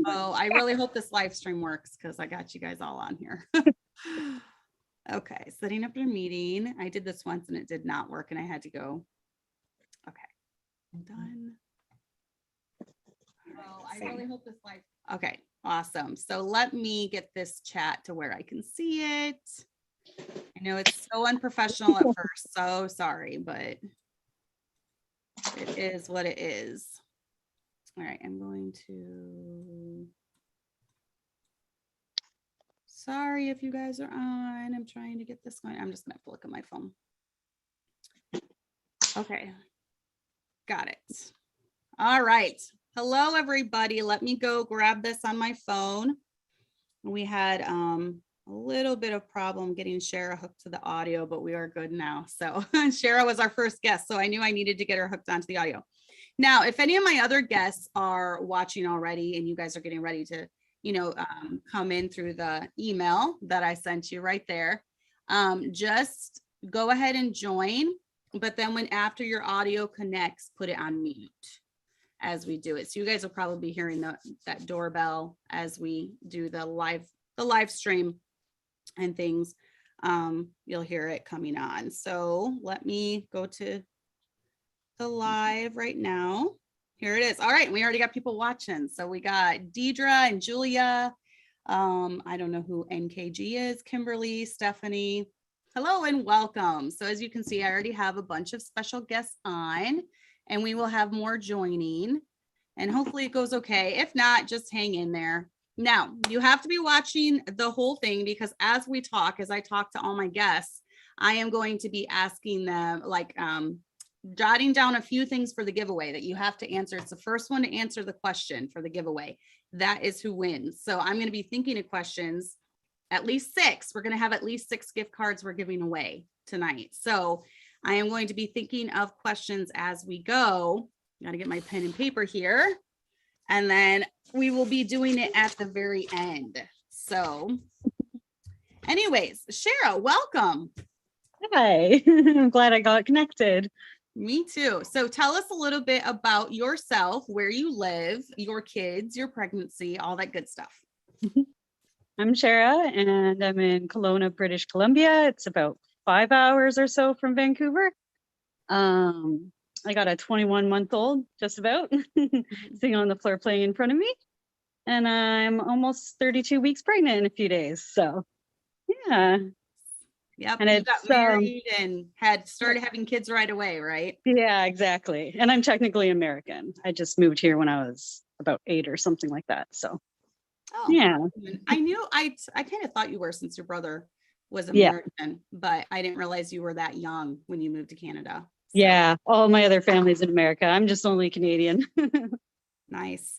Oh, I really hope this live stream works because I got you guys all on here. Okay, setting up your meeting. I did this once and it did not work and I had to go. Okay, I'm done. Oh, I really hope this live. Okay, awesome. So let me get this chat to where I can see it. I know it's so unprofessional at first, so sorry, but it is what it is. All right, I'm going to. Sorry if you guys are on. I'm trying to get this going. I'm just gonna have to look at my phone. Okay, got it. All right. Hello, everybody. Let me go grab this on my phone. We had a little bit of problem getting Shara hooked to the audio, but we are good now. So Shara was our first guest, so I knew I needed to get her hooked onto the audio. Now, if any of my other guests are watching already and you guys are getting ready to come in through the email that I sent you right there. Just go ahead and join, but then after your audio connects, put it on mute as we do it. So you guys will probably be hearing that doorbell as we do the live stream and things. You'll hear it coming on. So let me go to the live right now. Here it is. All right. We already got people watching. So we got Deidre and Julia. I don't know who NKG is, Kimberly, Stephanie. Hello and welcome. So as you can see, I already have a bunch of special guests on and we will have more joining and hopefully it goes okay. If not, just hang in there. Now you have to be watching the whole thing because as I talk to all my guests, I am going to be asking them jotting down a few things for the giveaway that you have to answer. It's the first one to answer the question for the giveaway. That is who wins. So I'm going to be thinking of questions, at least 6. We're going to have at least 6 gift cards we're giving away tonight. So I am going to be thinking of questions as we go. Got to get my pen and paper here. And then we will be doing it at the very end. So anyways, Shara, welcome. Hi, I'm glad I got connected. Me too. So tell us a little bit about yourself, where you live, your kids, your pregnancy, all that good stuff. I'm Shara and I'm in Kelowna, British Columbia. It's about 5 hours or so from Vancouver. I got a 21-month-old just about sitting on the floor playing in front of me. And I'm almost 32 weeks pregnant in a few days. So yeah. Yep, and you got married and had started having kids right away, right? Yeah, exactly. And I'm technically American. I just moved here when I was about 8 or something like that. So, yeah. I kind of thought you were since your brother was American, but I didn't realize you were that young when you moved to Canada. So. Yeah, all my other family's in America. I'm just only Canadian. Nice.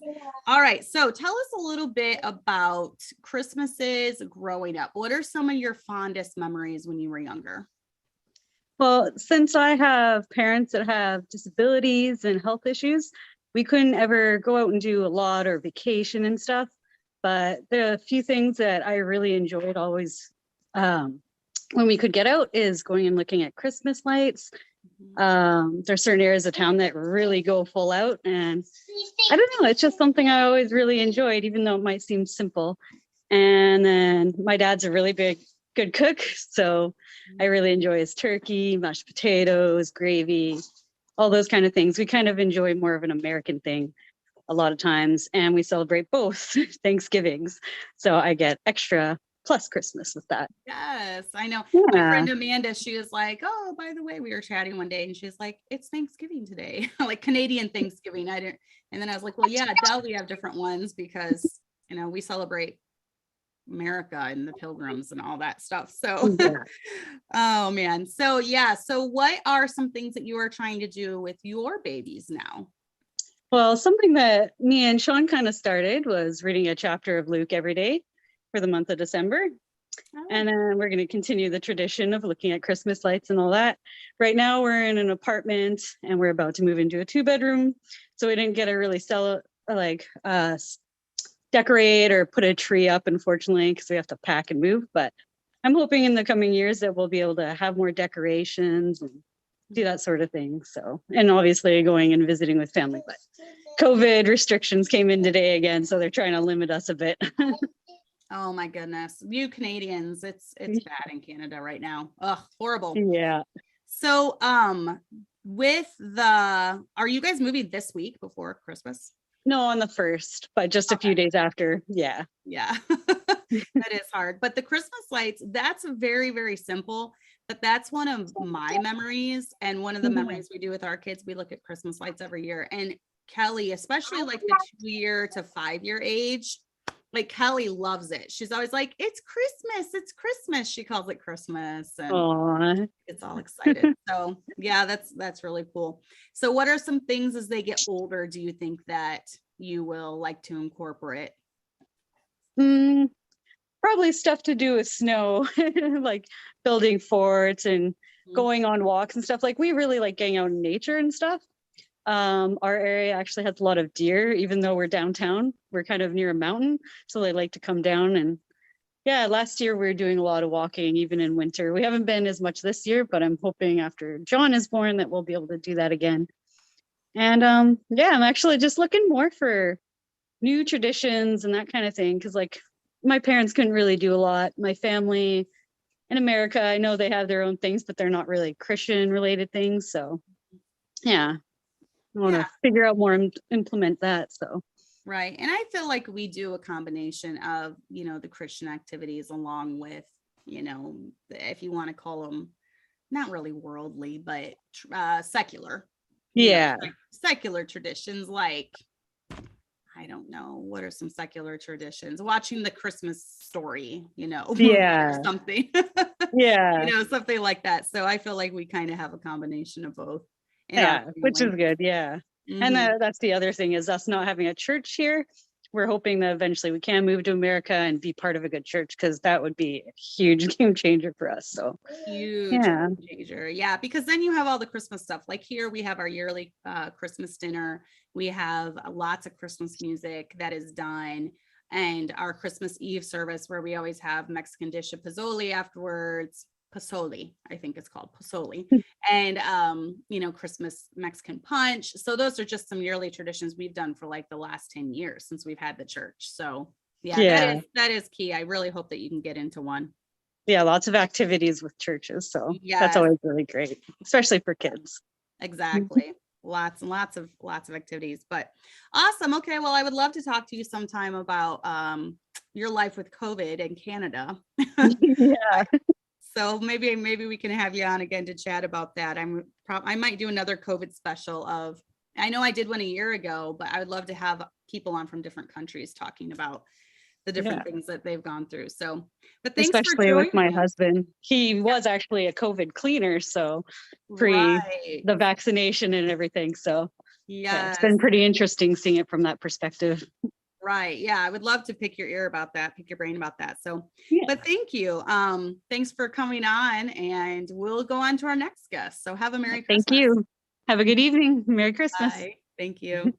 All right. So tell us a little bit about Christmases growing up. What are some of your fondest memories when you were younger? Well, since I have parents that have disabilities and health issues, we couldn't ever go out and do a lot or vacation and stuff. But there are a few things that I really enjoyed always when we could get out is going and looking at Christmas lights. There's certain areas of town that really go full out, and I don't know, it's just something I always really enjoyed, even though it might seem simple. And then my dad's a really good cook, so I really enjoy his turkey, mashed potatoes, gravy, all those kind of things. We kind of enjoy more of an American thing a lot of times, and we celebrate both Thanksgivings, so I get extra plus Christmas with that. Yes, I know. Yeah. My friend Amanda, she was like, oh, by the way, we were chatting one day and she's like, it's Thanksgiving today, like Canadian Thanksgiving. And then I was like, well, yeah, we have different ones because, we celebrate America and the Pilgrims and all that stuff. So, oh man. So yeah. So what are some things that you are trying to do with your babies now? Well, something that me and Sean kind of started was reading a chapter of Luke every day for the month of December. And then we're going to continue the tradition of looking at Christmas lights and all that. Right now we're in an apartment and we're about to move into a 2-bedroom. So we didn't get to really decorate or put a tree up, unfortunately, because we have to pack and move. But I'm hoping in the coming years that we'll be able to have more decorations and do that sort of thing. So, and obviously going and visiting with family, but COVID restrictions came in today again, so they're trying to limit us a bit. Oh my goodness. You Canadians, it's bad in Canada right now. Ugh, horrible. Yeah. So, are you guys moving this week before Christmas? No, on the 1st, but just a few days after. Yeah. Yeah, that is hard. But the Christmas lights, that's very, very simple. But that's one of my memories. And one of the memories we do with our kids, we look at Christmas lights every year. And Kelly, especially like the 2-year to 5-year age, like Kelly loves it. She's always like, it's Christmas, it's Christmas. She calls it Christmas and Aww. it's all excited. So yeah, that's really cool. So what are some things as they get older, do you think that you will like to incorporate? Probably stuff to do with snow, like building forts and going on walks and stuff. Like we really like getting out in nature and stuff. Our area actually has a lot of deer, even though we're downtown. We're kind of near a mountain, so they like to come down. And yeah, last year we were doing a lot of walking, even in winter. We haven't been as much this year, but I'm hoping after John is born that we'll be able to do that again. And yeah, I'm actually just looking more for new traditions and that kind of thing, because like my parents couldn't really do a lot. My family in America, I know they have their own things, but they're not really Christian related things. So yeah, I want to figure out more and implement that. So right. And I feel like we do a combination of, the Christian activities along with, if you want to call them not really worldly, but secular. Yeah. Secular traditions, like, I don't know, what are some secular traditions? Watching the Christmas Story, or something. Yeah. Something like that. So I feel like we kind of have a combination of both. Yeah, which is good. Yeah. And that's the other thing is us not having a church here. We're hoping that eventually we can move to America and be part of a good church, because that would be a huge game changer for us. So huge game changer. Yeah, because then you have all the Christmas stuff. Like here we have our yearly Christmas dinner. We have lots of Christmas music that is done, and our Christmas Eve service where we always have Mexican dish of pozole afterwards. Pozole, I think it's called pozole, and Christmas Mexican punch. So those are just some yearly traditions we've done for like the last 10 years since we've had the church. So yeah. That is key. I really hope that you can get into one. Yeah, lots of activities with churches. So that's always really great, especially for kids. Exactly. Lots and lots of activities. But awesome. Okay, well, I would love to talk to you sometime about your life with COVID in Canada. Yeah. So maybe we can have you on again to chat about that. I might do another COVID special I know I did one a year ago, but I would love to have people on from different countries talking about the different things that they've gone through. So, but thanks especially for with my husband. He was actually a COVID cleaner, so pre the vaccination and everything. So yeah, it's been pretty interesting seeing it from that perspective. Right. Yeah. I would love to pick your brain about that. So, but thank you. Thanks for coming on, and we'll go on to our next guest. So have a Merry Christmas. Thank you. Have a good evening. Merry Christmas. Bye. Thank you.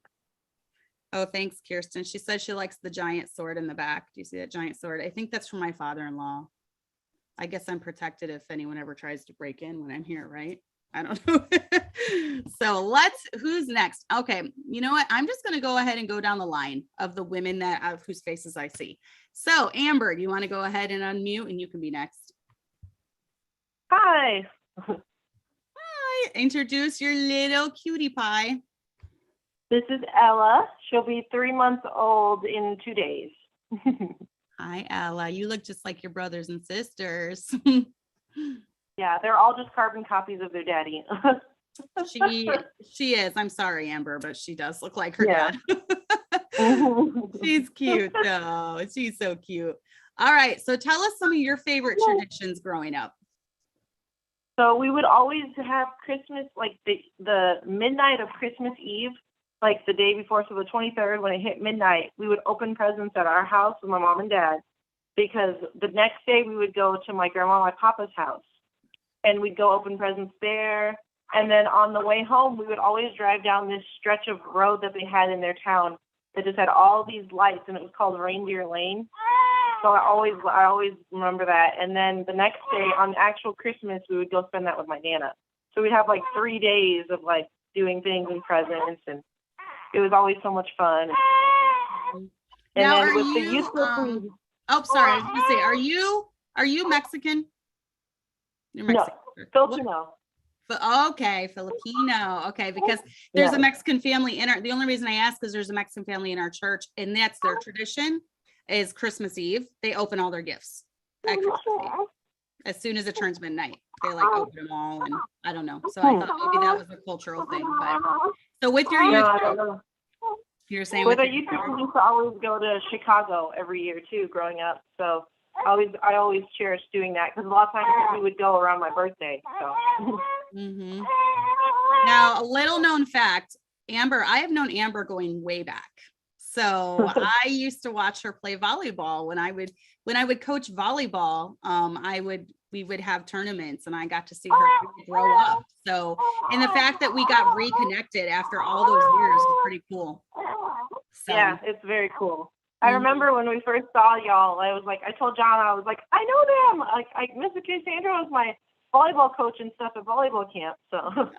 Oh, thanks, Kirsten. She says she likes the giant sword in the back. Do you see that giant sword? I think that's from my father-in-law. I guess I'm protected if anyone ever tries to break in when I'm here, right? I don't know. So who's next? Okay. You know what? I'm just going to go ahead and go down the line of the women of whose faces I see. So Amber, do you want to go ahead and unmute, and you can be next? Hi. Hi. Introduce your little cutie pie. This is Ella. She'll be 3 months old in 2 days. Hi, Ella. You look just like your brothers and sisters. Yeah, they're all just carbon copies of their daddy. She is. I'm sorry, Amber, but she does look like her dad. She's cute though. She's so cute. All right. So tell us some of your favorite traditions growing up. So we would always have Christmas, like the midnight of Christmas Eve, like the day before, so the 23rd, when it hit midnight, we would open presents at our house with my mom and dad, because the next day we would go to my grandma and my papa's house, and we'd go open presents there. And then on the way home, we would always drive down this stretch of road that they had in their town that just had all these lights, and it was called Reindeer Lane. So I always remember that. And then the next day, on actual Christmas, we would go spend that with my Nana. So we'd have like 3 days of like doing things and presents, and it was always so much fun. And Now, then are with the you, youth group, oh, sorry, I was gonna say, are you Mexican? You're no, Mexican. Filipino. Okay, Filipino. Okay, because there's a Mexican family in our, the only reason I ask is there's a Mexican family in our church, and that's their tradition is Christmas Eve. They open all their gifts at Christmas Eve. As soon as it turns midnight, they like open them all, and I don't know. So I thought maybe that was a cultural thing. But so with your youth group, you're saying with with our youth group, we used to always go to Chicago every year too, growing up. So I always cherished doing that because a lot of times we would go around my birthday. So. Now, a little known fact, Amber, I have known Amber going way back. So I used to watch her play volleyball when I would coach volleyball. We would have tournaments, and I got to see her grow up. So, and the fact that we got reconnected after all those years is pretty cool. So. Yeah, it's very cool. I remember when we first saw y'all, I told John, I was like, I know them. Like Mr. Cassandra was my volleyball coach and stuff at volleyball camp. So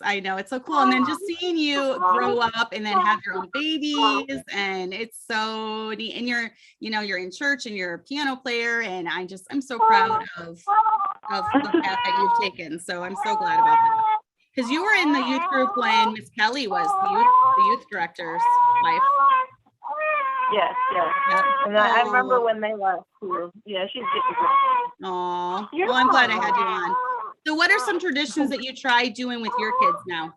I know it's so cool. And then just seeing you grow up and then have your own babies, and it's so neat. And you're in church and you're a piano player, and I'm so proud of the path that you've taken. So I'm so glad about that. Because you were in the youth group when Miss Kelly was the youth director's wife. Yes. Yep. And I remember when they left too. Yeah, she's getting. Oh, well, I'm glad I had you on. So what are some traditions that you try doing with your kids now?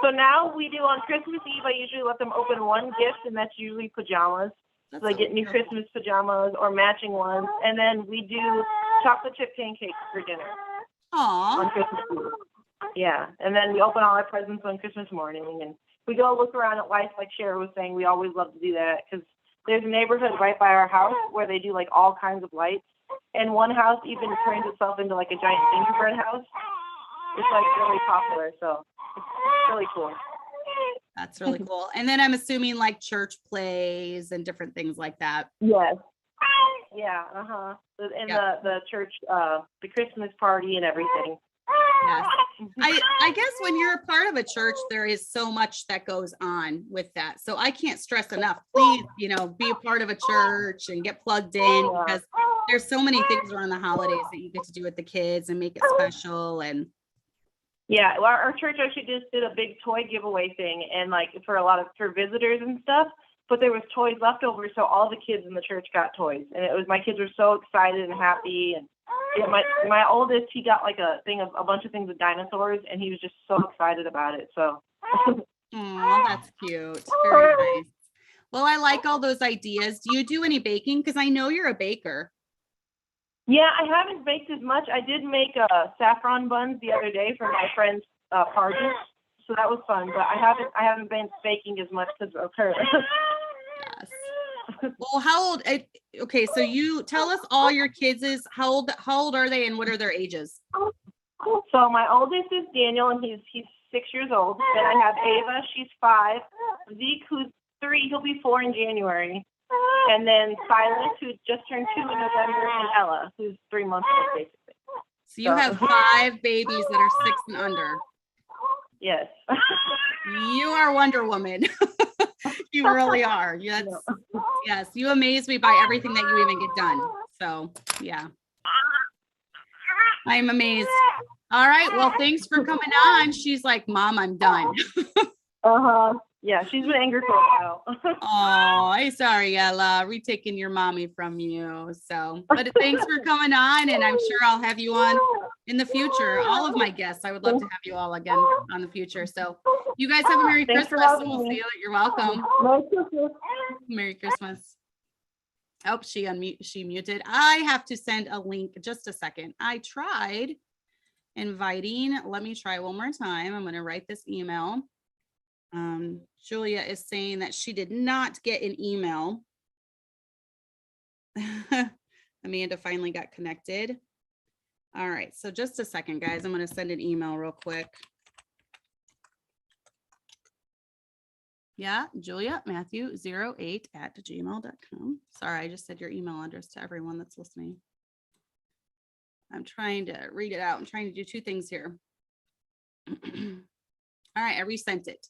So now we do on Christmas Eve, I usually let them open one gift, and that's usually pajamas. So they get new Christmas pajamas or matching ones. And then we do chocolate chip pancakes for dinner. Aww. On Christmas Eve. Yeah. And then we open all our presents on Christmas morning, and we go look around at lights, like Shara was saying. We always love to do that because there's a neighborhood right by our house where they do like all kinds of lights. And one house even turns itself into like a giant gingerbread house. It's like really popular, so it's really cool. That's really cool. And then I'm assuming like church plays and different things like that. Yes. Yeah. And the church, the Christmas party and everything. Yes. I guess when you're a part of a church, there is so much that goes on with that. So I can't stress enough, please, be a part of a church and get plugged in, because there's so many things around the holidays that you get to do with the kids and make it special. And yeah, well, our church actually just did a big toy giveaway thing, and like for visitors and stuff, but there was toys left over, so all the kids in the church got toys, and my kids were so excited and happy. And yeah, my oldest, he got like a bunch of things with dinosaurs, and he was just so excited about it. So. Oh, that's cute. Very nice. Well, I like all those ideas. Do you do any baking? Because I know you're a baker. Yeah, I haven't baked as much. I did make saffron buns the other day for my friend's party, so that was fun. But I haven't been baking as much because of her. Yes. Well, how old? Okay, so you tell us all your kids is how old are they, and what are their ages? So my oldest is Daniel, and he's 6 years old. Then I have Ava, she's 5. Zeke, who's 3, he'll be 4 in January. And then Silas, who just turned 2 in November, and Ella, who's 3 months old, basically. So you have 5 babies that are 6 and under. Yes. You are Wonder Woman. You really are. Yes. Yes. You amaze me by everything that you even get done. So yeah. I'm amazed. All right. Well, thanks for coming on. She's like, Mom, I'm done. Yeah, she's been angry for a while. Oh, I'm sorry, Ella, retaking your mommy from you. So, but thanks for coming on, and I'm sure I'll have you on in the future. All of my guests, I would love to have you all again on the future. So you guys have a Merry Christmas. We'll see you. You're welcome. Merry Christmas. Merry Christmas. Oh, she muted. I have to send a link. Just a second. I tried inviting. Let me try one more time. I'm going to write this email. Julia is saying that she did not get an email. Amanda finally got connected. All right, so just a second, guys. I'm going to send an email real quick. Yeah, Julia Matthew 08@gmail.com. Sorry, I just said your email address to everyone that's listening. I'm trying to read it out. I'm trying to do 2 things here. All right, I resent it.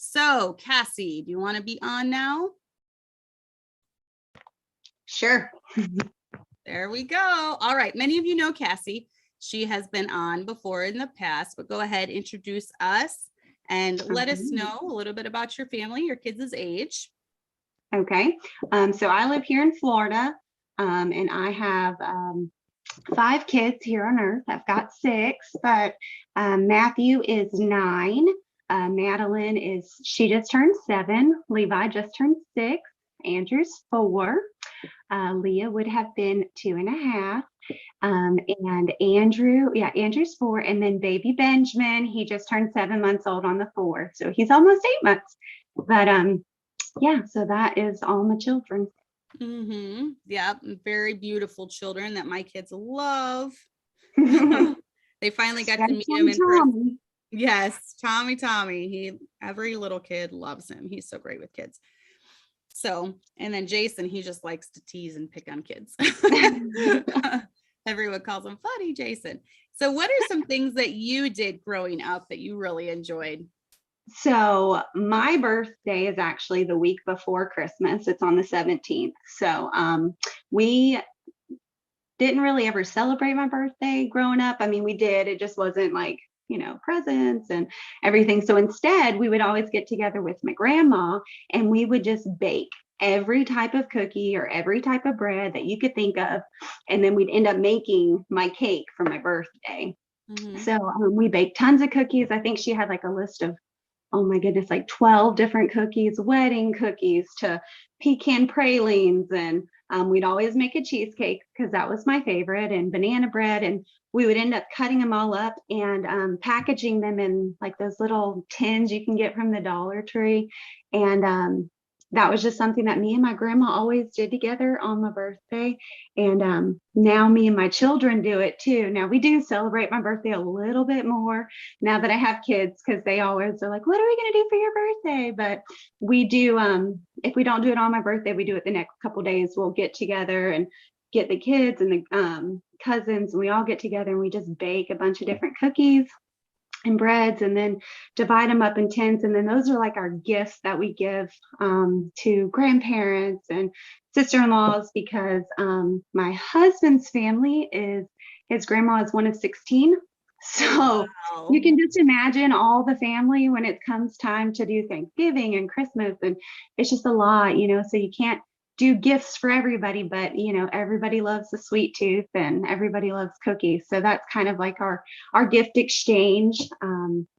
So Cassie, do you want to be on now? Sure. There we go. All right. Many of you know Cassie. She has been on before in the past, but go ahead, introduce us and let us know a little bit about your family, your kids' age. Okay. So I live here in Florida, and I have 5 kids here on earth. I've got 6, but Matthew is 9. Madeline she just turned 7. Levi just turned 6. Andrew's 4. Leah would have been 2.5. And Andrew's 4. And then baby Benjamin, he just turned 7 months old on the 4th. So he's almost 8 months. But yeah, so that is all my children. Yeah, very beautiful children that my kids love. They finally got to meet him in person. Yes, Tommy. Every little kid loves him. He's so great with kids. So, and then Jason, he just likes to tease and pick on kids. Everyone calls him Funny Jason. So what are some things that you did growing up that you really enjoyed? So my birthday is actually the week before Christmas. It's on the 17th. So we didn't really ever celebrate my birthday growing up. I mean, we did. It just wasn't like, presents and everything. So instead, we would always get together with my grandma and we would just bake every type of cookie or every type of bread that you could think of. And then we'd end up making my cake for my birthday. So we baked tons of cookies. I think she had like a list of, oh my goodness, like 12 different cookies, wedding cookies to pecan pralines. And we'd always make a cheesecake because that was my favorite, and banana bread. And we would end up cutting them all up and packaging them in like those little tins you can get from the Dollar Tree. And that was just something that me and my grandma always did together on my birthday. And now me and my children do it too. Now we do celebrate my birthday a little bit more now that I have kids, because they always are like, what are we going to do for your birthday? But we do, if we don't do it on my birthday, we do it the next couple days. We'll get together and get the kids and the cousins, and we all get together and we just bake a bunch of different cookies and breads and then divide them up in tins. And then those are like our gifts that we give to grandparents and sister-in-laws, because my husband's family his grandma is one of 16. So you can just imagine all the family when it comes time to do Thanksgiving and Christmas, and it's just a lot, so you can't do gifts for everybody, but everybody loves the sweet tooth and everybody loves cookies. So that's kind of like our gift exchange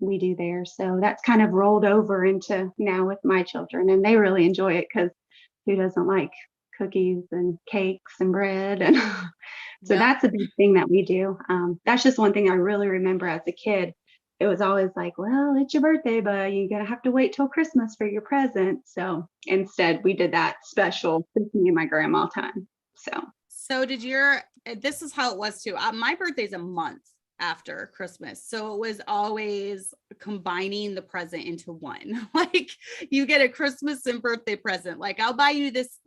we do there. So that's kind of rolled over into now with my children, and they really enjoy it, because who doesn't like cookies and cakes and bread? And so that's a big thing that we do. That's just one thing I really remember as a kid. It was always like, well, it's your birthday, but you're going to have to wait till Christmas for your present. So instead, we did that special with me and my grandma time. So this is how it was too. My birthday's a month after Christmas. So it was always combining the present into one. Like, you get a Christmas and birthday present. Like, I'll buy you this,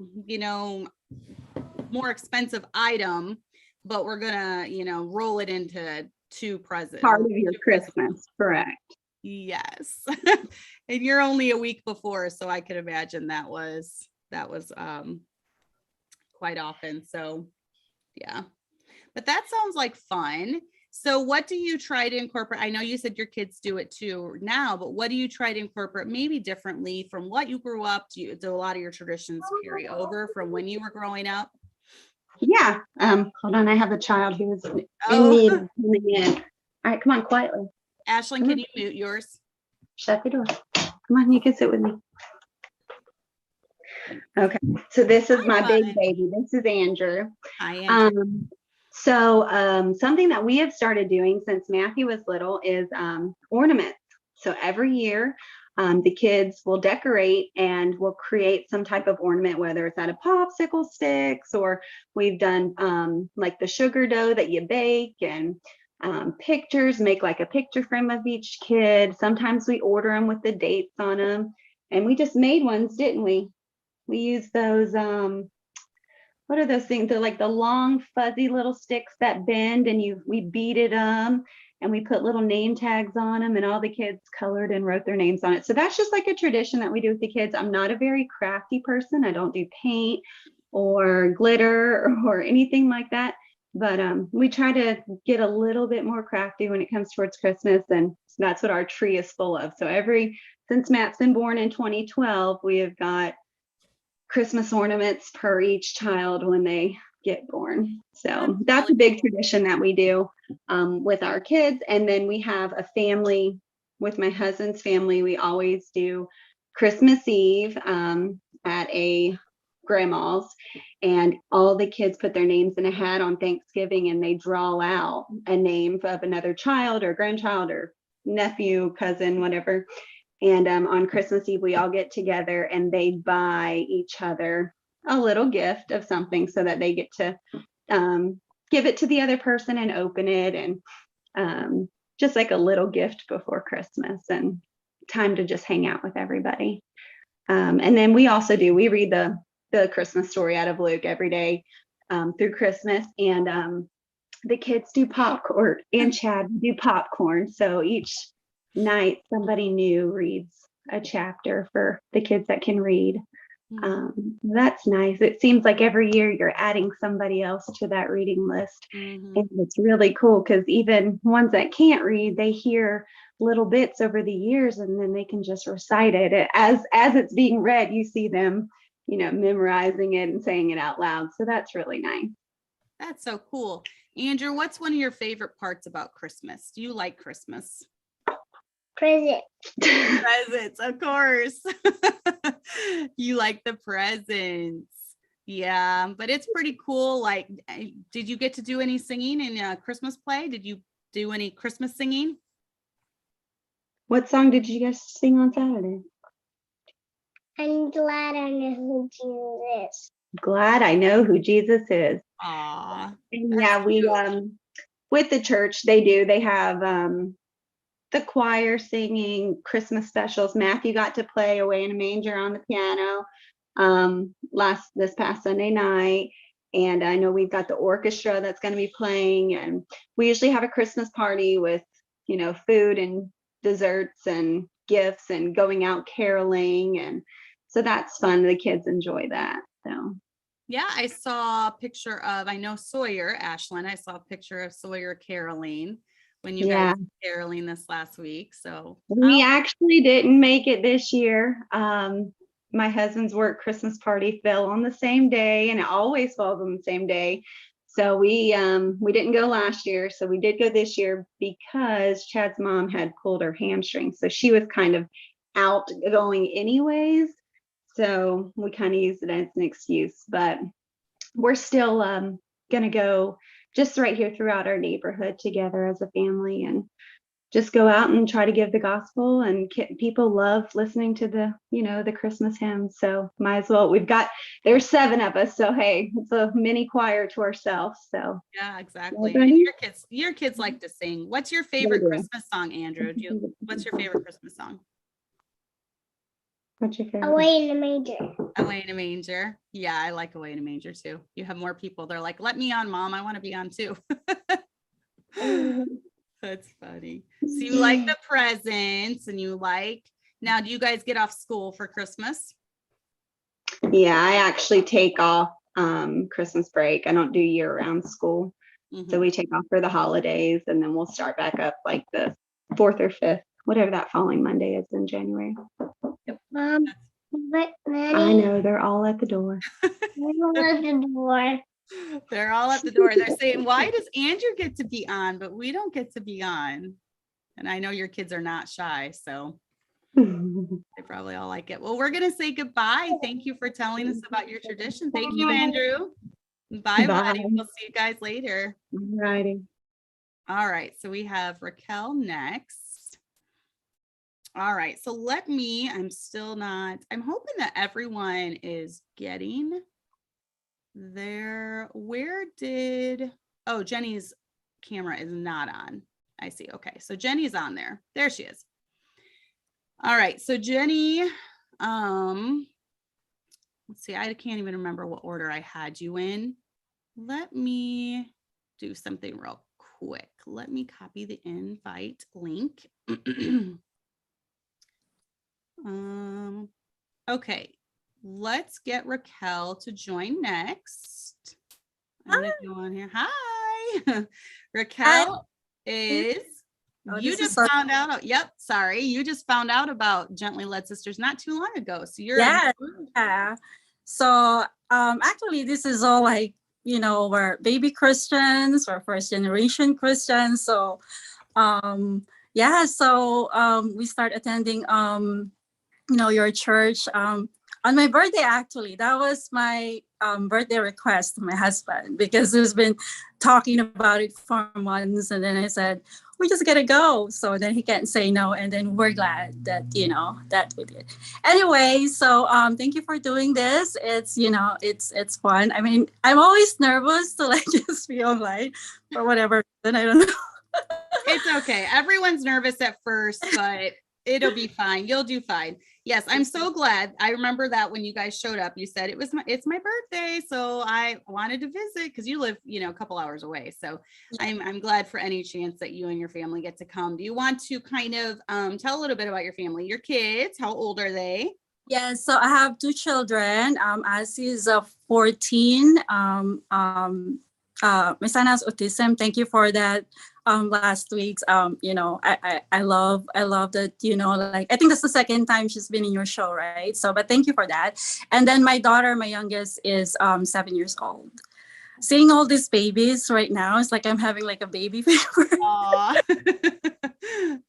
more expensive item, but we're going to, roll it into 2 presents. Part of your Christmas, correct. Yes. And you're only a week before, so I could imagine that was quite often. So yeah, but that sounds like fun. So what do you try to incorporate? I know you said your kids do it too now, but what do you try to incorporate maybe differently from what you grew up? Do a lot of your traditions carry over from when you were growing up? Yeah. Hold on. I have a child who is in need of coming in. All right, come on, quietly. Ashlyn, can you mute yours? Shut the door. Come on, you can sit with me. Okay. So this is my big baby. This is Andrew. Hi, Andrew. So something that we have started doing since Matthew was little is ornaments. So every year, the kids will decorate and will create some type of ornament, whether it's out of popsicle sticks, or we've done like the sugar dough that you bake, and pictures, make like a picture frame of each kid. Sometimes we order them with the dates on them, and we just made ones, didn't we? We use those, what are those things? They're like the long fuzzy little sticks that bend, and we beaded them. and we put little name tags on them, and all the kids colored and wrote their names on it. So that's just like a tradition that we do with the kids. I'm not a very crafty person. I don't do paint or glitter or anything like that. But we try to get a little bit more crafty when it comes towards Christmas, and that's what our tree is full of. So since Matt's been born in 2012, we have got Christmas ornaments per each child when they get born. So that's a big tradition that we do with our kids. And then we have a family with my husband's family. We always do Christmas Eve at a grandma's, and all the kids put their names in a hat on Thanksgiving, and they draw out a name of another child or grandchild or nephew, cousin, whatever. And on Christmas Eve, we all get together and they buy each other a little gift of something so that they get to give it to the other person and open it, and just like a little gift before Christmas and time to just hang out with everybody. And then we read the Christmas story out of Luke every day through Christmas, and the kids do popcorn, and Chad do popcorn. So each night somebody new reads a chapter for the kids that can read. That's nice. It seems like every year you're adding somebody else to that reading list. And it's really cool because even ones that can't read, they hear little bits over the years, and then they can just recite it. As it's being read, you see them, memorizing it and saying it out loud. So that's really nice. That's so cool. Andrew, what's one of your favorite parts about Christmas? Do you like Christmas? Presents, of course. You like the presents. Yeah, but it's pretty cool. Like, did you get to do any singing in a Christmas play? Did you do any Christmas singing? What song did you guys sing on Saturday? I'm glad I know who Jesus is. Glad I know who Jesus is. Aw. And yeah, we with the church, they have the choir singing Christmas specials. Matthew got to play Away in a Manger on the piano this past Sunday night. And I know we've got the orchestra that's going to be playing, and we usually have a Christmas party with, food and desserts and gifts and going out caroling. And so that's fun. The kids enjoy that. So yeah, I saw a picture of, I know Sawyer, Ashlyn, I saw a picture of Sawyer caroling when you guys were caroling this last week. So we actually didn't make it this year. My husband's work Christmas party fell on the same day, and it always falls on the same day. So we didn't go last year. So we did go this year because Chad's mom had pulled her hamstring. So she was kind of out going anyways. So we kind of used it as an excuse, but we're still going to go just right here throughout our neighborhood together as a family, and just go out and try to give the gospel. And people love listening to the Christmas hymns. So might as well. There's 7 of us. So, hey, it's a mini choir to ourselves. So yeah, exactly. And your kids like to sing. What's your favorite Christmas song, Andrew? What's your favorite Christmas song? What's your favorite? Away in a Manger. Away in a Manger. Yeah, I like Away in a Manger too. You have more people. They're like, let me on, Mom. I want to be on too. That's funny. So you like the presents, and now do you guys get off school for Christmas? Yeah, I actually take off Christmas break. I don't do year-round school. So we take off for the holidays, and then we'll start back up like the 4th or 5th, whatever that following Monday is in January. Mom, but I know, they're all at the door. They're all at the door. They're saying, why does Andrew get to be on, but we don't get to be on? And I know your kids are not shy, so they probably all like it. Well, we're going to say goodbye. Thank you for telling us about your tradition. Thank you, Andrew. Bye, buddy. We'll see you guys later. Alrighty. All right. So we have Raquel next. All right. So I'm hoping that everyone is getting there. Jenny's camera is not on. I see. Okay. So Jenny's on there. There she is. All right. So Jenny, let's see. I can't even remember what order I had you in. Let me do something real quick. Let me copy the invite link. Okay, let's get Raquel to join next. I'm gonna go on here. Hi, Raquel is. Oh, You this is just so- found out. Yep, sorry. You just found out about Gently Led Sisters not too long ago. So you're Yeah. So actually this is all like, you know, we're baby Christians, we're first generation Christians. So we start attending you know, your church on my birthday. Actually, that was my birthday request to my husband, because he's been talking about it for months, and then I said, we just gotta go. So then he can't say no, and then we're glad that, you know, that we did. Anyway, so thank you for doing this. It's, you know, it's fun. I mean, I'm always nervous to like just be online for whatever reason, I don't know. It's okay. Everyone's nervous at first, but it'll be fine. You'll do fine. Yes, I'm so glad. I remember that when you guys showed up, you said it's my birthday, so I wanted to visit, because you live, you know, a couple hours away. So I'm glad for any chance that you and your family get to come. Do you want to kind of tell a little bit about your family, your kids? How old are they? Yeah, so I have two children. Cassie is 14. My son has autism. Thank you for that. Last week's, you know, I love that, you know, like, I think that's the second time she's been in your show, right? So, but thank you for that. And then my daughter, my youngest, is 7 years old. Seeing all these babies right now, it's like I'm having like a baby fever. Aw.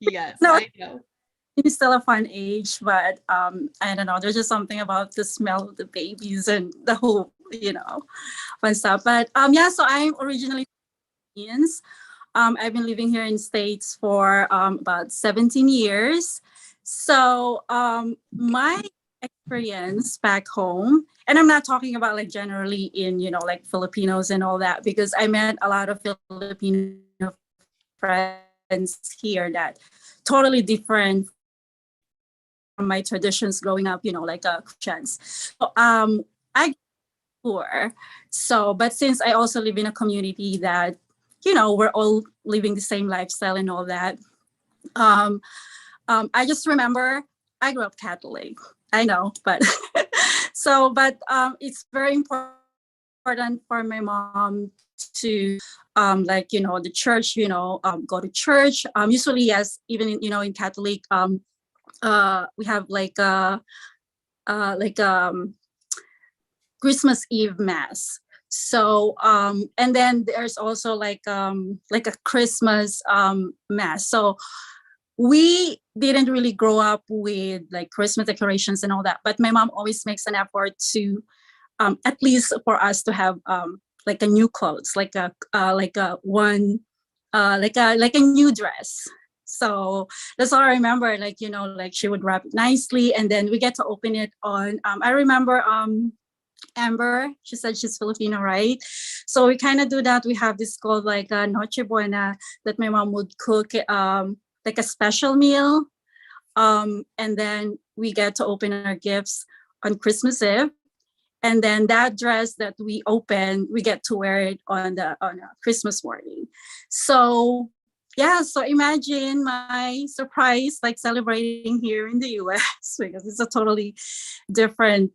Yes, No. I know. It's still a fun age, but I don't know. There's just something about the smell of the babies and the whole, you know, fun stuff. But so I'm originally Indians. I've been living here in States for about 17 years. So my experience back home, and I'm not talking about like generally in, you know, like Filipinos and all that, because I met a lot of Filipino friends here that totally different from my traditions growing up, you know, like Christians. So, I poor. So, but since I also live in a community that, you know, we're all living the same lifestyle and all that, I just remember I grew up Catholic. I know, but it's very important for my mom to like, you know, the church, you know, go to church. Usually, yes, even in, you know, in Catholic, we have like Christmas Eve mass. So and then there's also like a Christmas mass. So we didn't really grow up with like Christmas decorations and all that, but my mom always makes an effort to at least for us to have like a new clothes, like a new dress. So that's all I remember. Like, you know, like she would wrap it nicely, and then we get to open it on. I remember Amber. She said she's Filipino, right? So we kind of do that. We have this called like a Noche Buena that my mom would cook, like a special meal, and then we get to open our gifts on Christmas Eve. And then that dress that we open, we get to wear it on a Christmas morning. So yeah, so imagine my surprise, like celebrating here in the US, because it's a totally different,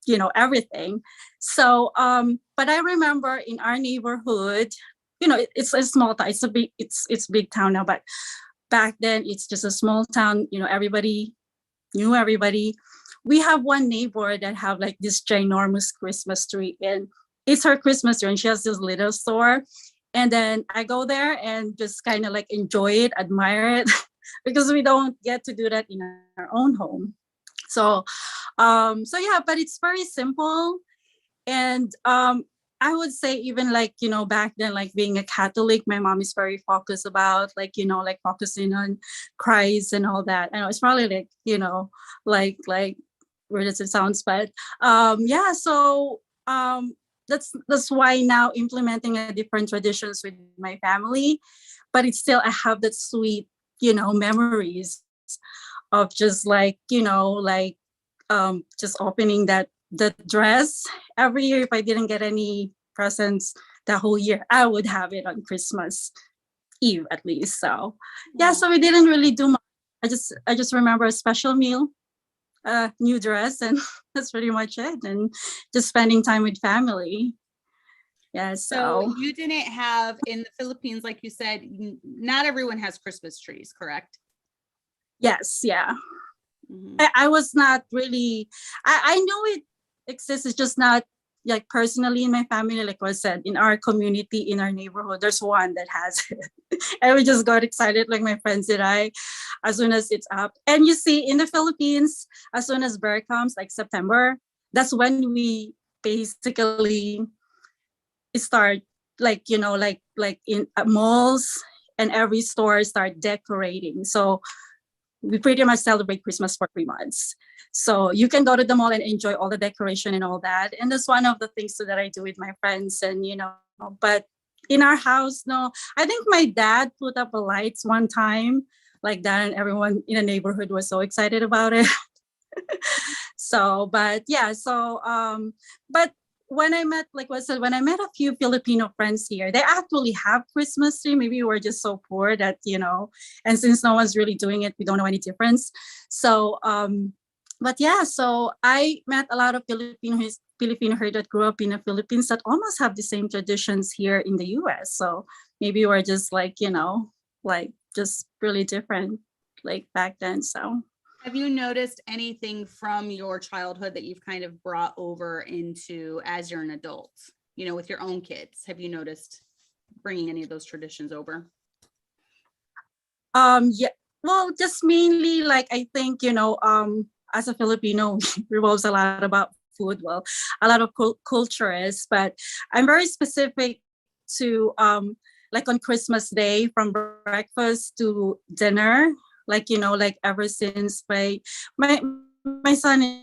you know, everything. So, but I remember in our neighborhood, you know, it's a small town. It's big town now, but back then it's just a small town. You know, everybody knew everybody. We have one neighbor that have like this ginormous Christmas tree, and it's her Christmas tree, and she has this little store. And then I go there and just kind of like enjoy it, admire it, because we don't get to do that in our own home. So, yeah, but it's very simple. And I would say even like, you know, back then, like being a Catholic, my mom is very focused about like, you know, like focusing on Christ and all that. I know it's probably like, you know, like weird as it sounds, but yeah, so that's why now implementing a different traditions with my family, but it's still I have that sweet, you know, memories of just like, you know, like just opening that the dress every year. If I didn't get any presents the whole year, I would have it on Christmas. Eve at least. So yeah, so we didn't really do much. I just remember a special meal, new dress, and that's pretty much it. And just spending time with family. Yeah. So So you didn't have in the Philippines, like you said, not everyone has Christmas trees, correct? yes, yeah. Mhm. I was not really, I know it exists, it's just not like personally in my family. Like I said, in our community, in our neighborhood, there's one that has it. And we just got excited, like my friends and I, as soon as it's up. And you see, in the Philippines, as soon as Bear comes, like September, that's when we basically start, like, you know, like in malls and every store start decorating. So we pretty much celebrate Christmas for 3 months. So you can go to the mall and enjoy all the decoration and all that. And that's one of the things too that I do with my friends. And, you know, but in our house, no, I think my dad put up a lights one time like that, and everyone in the neighborhood was so excited about it. So, but yeah, so, but when I met, like I said, when I met a few Filipino friends here, they actually have Christmas tree. Maybe we're just so poor that, you know, and since no one's really doing it, we don't know any difference. So, but yeah, so I met a lot of Filipino here that grew up in the Philippines that almost have the same traditions here in the US. So maybe we're just like, you know, like just really different like back then. So Have you noticed anything from your childhood that you've kind of brought over into as you're an adult, you know, with your own kids? Have you noticed bringing any of those traditions over? yeah, well, just mainly like I think, you know, as a Filipino, revolves a lot about food. Well, a lot of culture is, but I'm very specific to like on Christmas Day from breakfast to dinner. Like, you know, like ever since my my son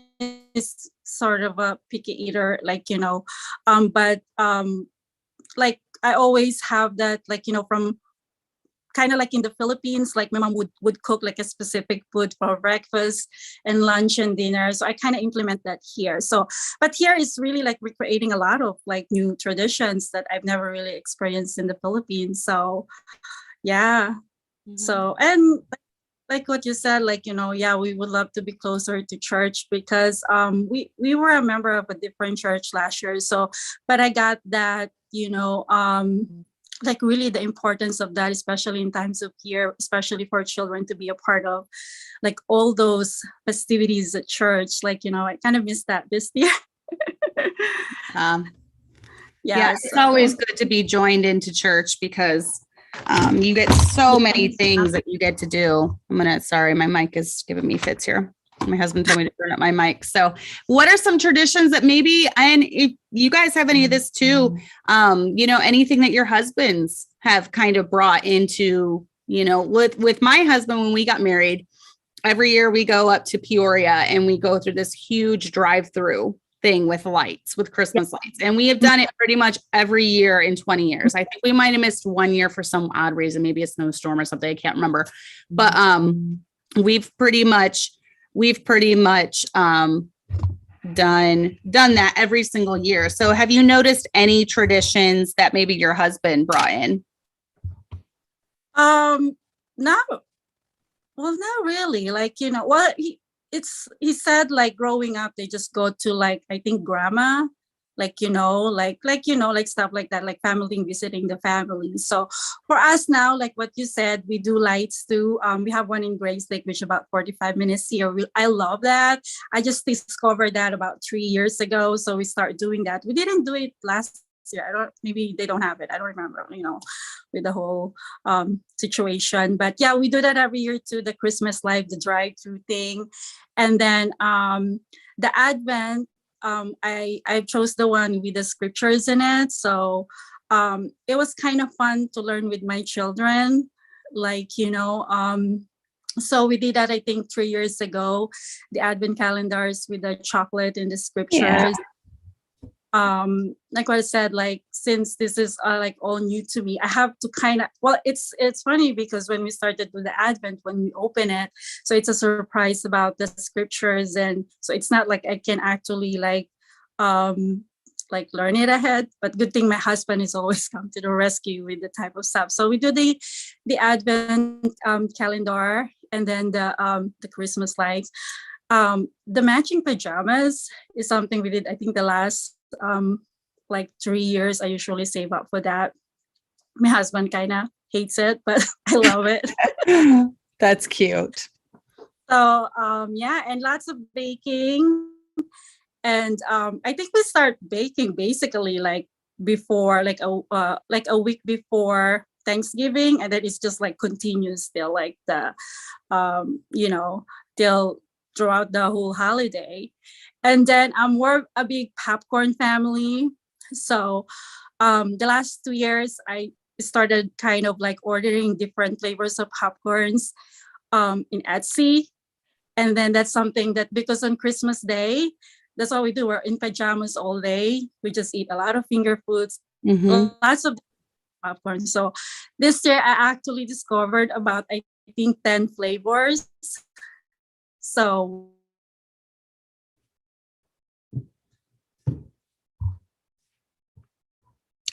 is sort of a picky eater, like, you know, but like I always have that, like, you know, from kind of like in the Philippines, like my mom would cook like a specific food for breakfast and lunch and dinner. So I kind of implement that here. So, but here is really like recreating a lot of like new traditions that I've never really experienced in the Philippines. So yeah. Mhm. So, and like what you said, like, you know, yeah, we would love to be closer to church because we were a member of a different church last year. So, but I got that, you know, like really the importance of that, especially in times of year, especially for children to be a part of like all those festivities at church. Like, you know, I kind of miss that this year. Yeah, Yeah, it's so always good to be joined into church because you get so many things that you get to do. Sorry, my mic is giving me fits here. My husband told me to turn up my mic. So what are some traditions that maybe, and if you guys have any of this too, you know, anything that your husbands have kind of brought into, you know, with my husband, when we got married, every year we go up to Peoria and we go through this huge drive-through thing with lights, with Christmas lights. And we have done it pretty much every year in 20 years. I think we might have missed 1 year for some odd reason, maybe a snowstorm or something. I can't remember. But we've pretty much done that every single year. So have you noticed any traditions that maybe your husband brought in? not well, not really. Like, you know, well, he said like growing up, they just go to like, I think grandma, like, you know, like, you know, like stuff like that, like family visiting the family. So for us now, like what you said, we do lights too. We have one in Grace Lake, which is about 45 minutes here. I love that. I just discovered that about 3 years ago. So we start doing that. We didn't do it last year. Maybe they don't have it. I don't remember, you know, with the whole situation. But yeah, we do that every year too, the Christmas live, the drive-through thing. And then the Advent, I chose the one with the scriptures in it. So it was kind of fun to learn with my children, like, you know, so we did that, I think 3 years ago, the Advent calendars with the chocolate and the scriptures. Yeah. Like what I said, like since this is like all new to me, I have to kind of, well, it's funny because when we started with the Advent, when we open it, so it's a surprise about the scriptures, and so it's not like I can actually like like learn it ahead. But good thing my husband is always come to the rescue with the type of stuff. So we do the Advent calendar, and then the Christmas lights. The matching pajamas is something we did. I think the last like 3 years, I usually save up for that. My husband kind of hates it, but I love it. That's cute. So yeah, and lots of baking. And I think we start baking basically like before, like a week before Thanksgiving, and then it's just like continues till like the till throughout the whole holiday. And then we're a big popcorn family. So the last 2 years I started kind of like ordering different flavors of popcorns in Etsy. And then that's something that, because on Christmas Day, that's all we do. We're in pajamas all day. We just eat a lot of finger foods, lots of popcorn. So this year I actually discovered about, I think, 10 flavors. So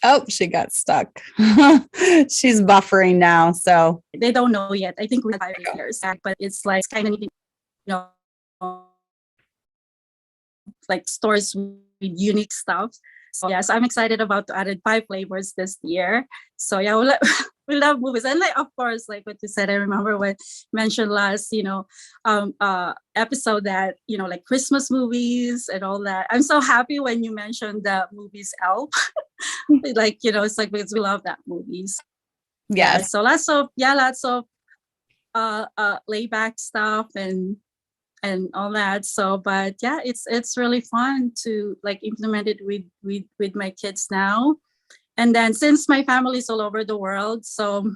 Oh, she got stuck. She's buffering now. So they don't know yet. I think we're 5 years, but it's like kind of, like stores with unique stuff. So yes, I'm excited about to add 5 flavors this year. So yeah, we love movies. And like, of course, like what you said, I remember when mentioned last, episode that, like Christmas movies and all that. I'm so happy when you mentioned the movies Elf. Like, it's like, because we love that movies. yes. Yeah, so lots of layback stuff and all that. So, but yeah, it's really fun to like implement it with my kids now. And then since my family is all over the world, so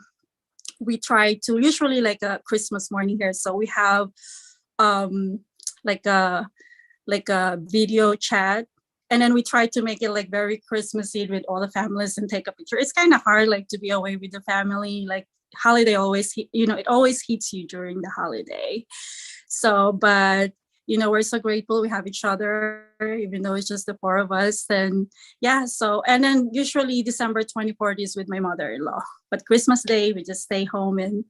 we try to usually like a Christmas morning here. So we have like a video chat, and then we try to make it like very Christmassy with all the families and take a picture. It's kind of hard like to be away with the family, like holiday always it always hits you during the holiday. So, but we're so grateful we have each other, even though it's just the 4 of us. And yeah, so, and then usually December 24th is with my mother-in-law, but Christmas Day we just stay home and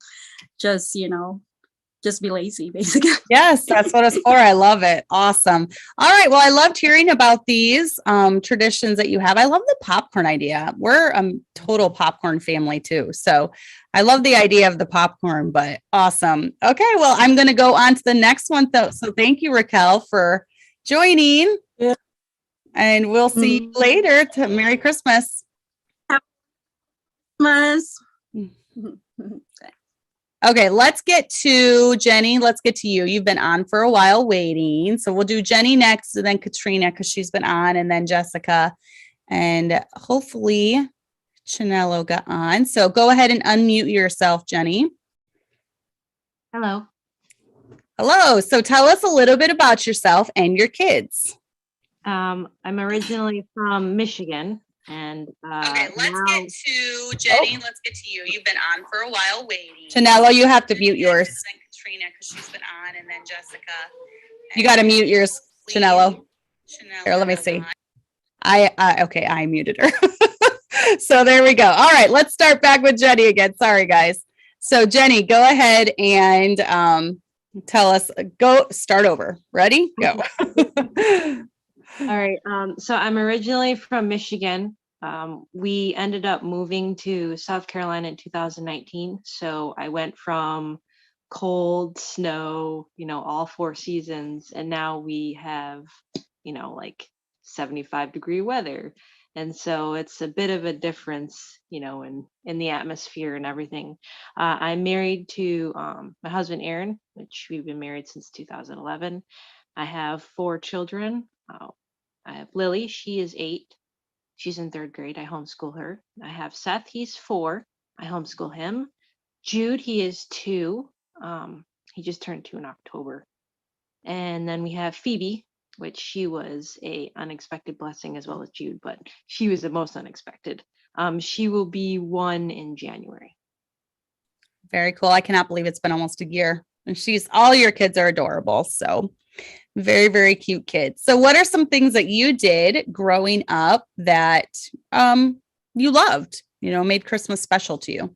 just just be lazy, basically. Yes, that's what it's for. I love it. Awesome. All right. Well, I loved hearing about these traditions that you have. I love the popcorn idea. We're a total popcorn family too. So I love the idea of the popcorn, but awesome. Okay. Well, I'm going to go on to the next one though. So thank you, Raquel, for joining. Yeah. And we'll see you later. Merry Christmas. Christmas. Okay, let's get to Jenny. Let's get to you. You've been on for a while waiting. So we'll do Jenny next, and then Katrina, because she's been on, and then Jessica. And hopefully Chanella got on. So go ahead and unmute yourself, Jenny. Hello. Hello. So tell us a little bit about yourself and your kids. I'm originally from Michigan. And Okay, let's now, get to Jenny. Let's get to you. You've been on for a while waiting. Chanella, you have to mute yours. And then Katrina, because she's been on, and then Jessica. You got to mute yours, Chanella. Here, let me see. Okay, I muted her. So there we go. All right, let's start back with Jenny again. Sorry, guys. So Jenny, go ahead and tell us. Go start over. Ready? Go. all right. So I'm originally from Michigan. We ended up moving to South Carolina in 2019. So I went from cold, snow, all 4 seasons, and now we have, like 75-degree weather. And so it's a bit of a difference, in the atmosphere and everything. I'm married to my husband, Aaron, which we've been married since 2011. I have 4 children. I have Lily, she is 8. She's in 3rd grade. I homeschool her. I have Seth, he's 4. I homeschool him. Jude, he is 2. He just turned 2 in October. And then we have Phoebe, which she was a unexpected blessing as well as Jude, but she was the most unexpected. She will be 1 in January. Very cool. I cannot believe it's been almost a year. And all your kids are adorable. So Very, very cute kids. So what are some things that you did growing up that you loved, made Christmas special to you?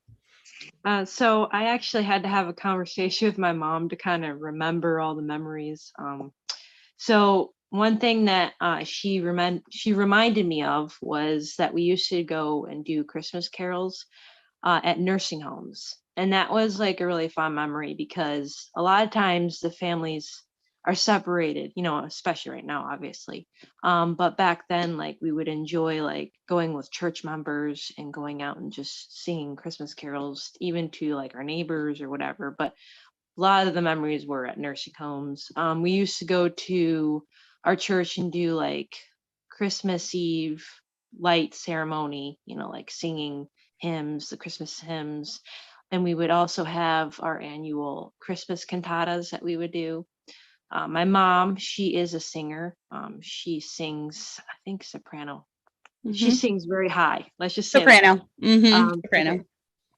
So I actually had to have a conversation with my mom to kind of remember all the memories. So one thing that she reminded me of was that we used to go and do Christmas carols at nursing homes. And that was like a really fun memory because a lot of times the families are separated, especially right now, obviously. But back then, like we would enjoy like going with church members and going out and just singing Christmas carols, even to like our neighbors or whatever. But a lot of the memories were at nursing homes. We used to go to our church and do like Christmas Eve light ceremony, like singing hymns, the Christmas hymns. And we would also have our annual Christmas cantatas that we would do. My mom, she is a singer. She sings, I think, soprano. She sings very high. Let's just say that. Soprano. Soprano. Okay.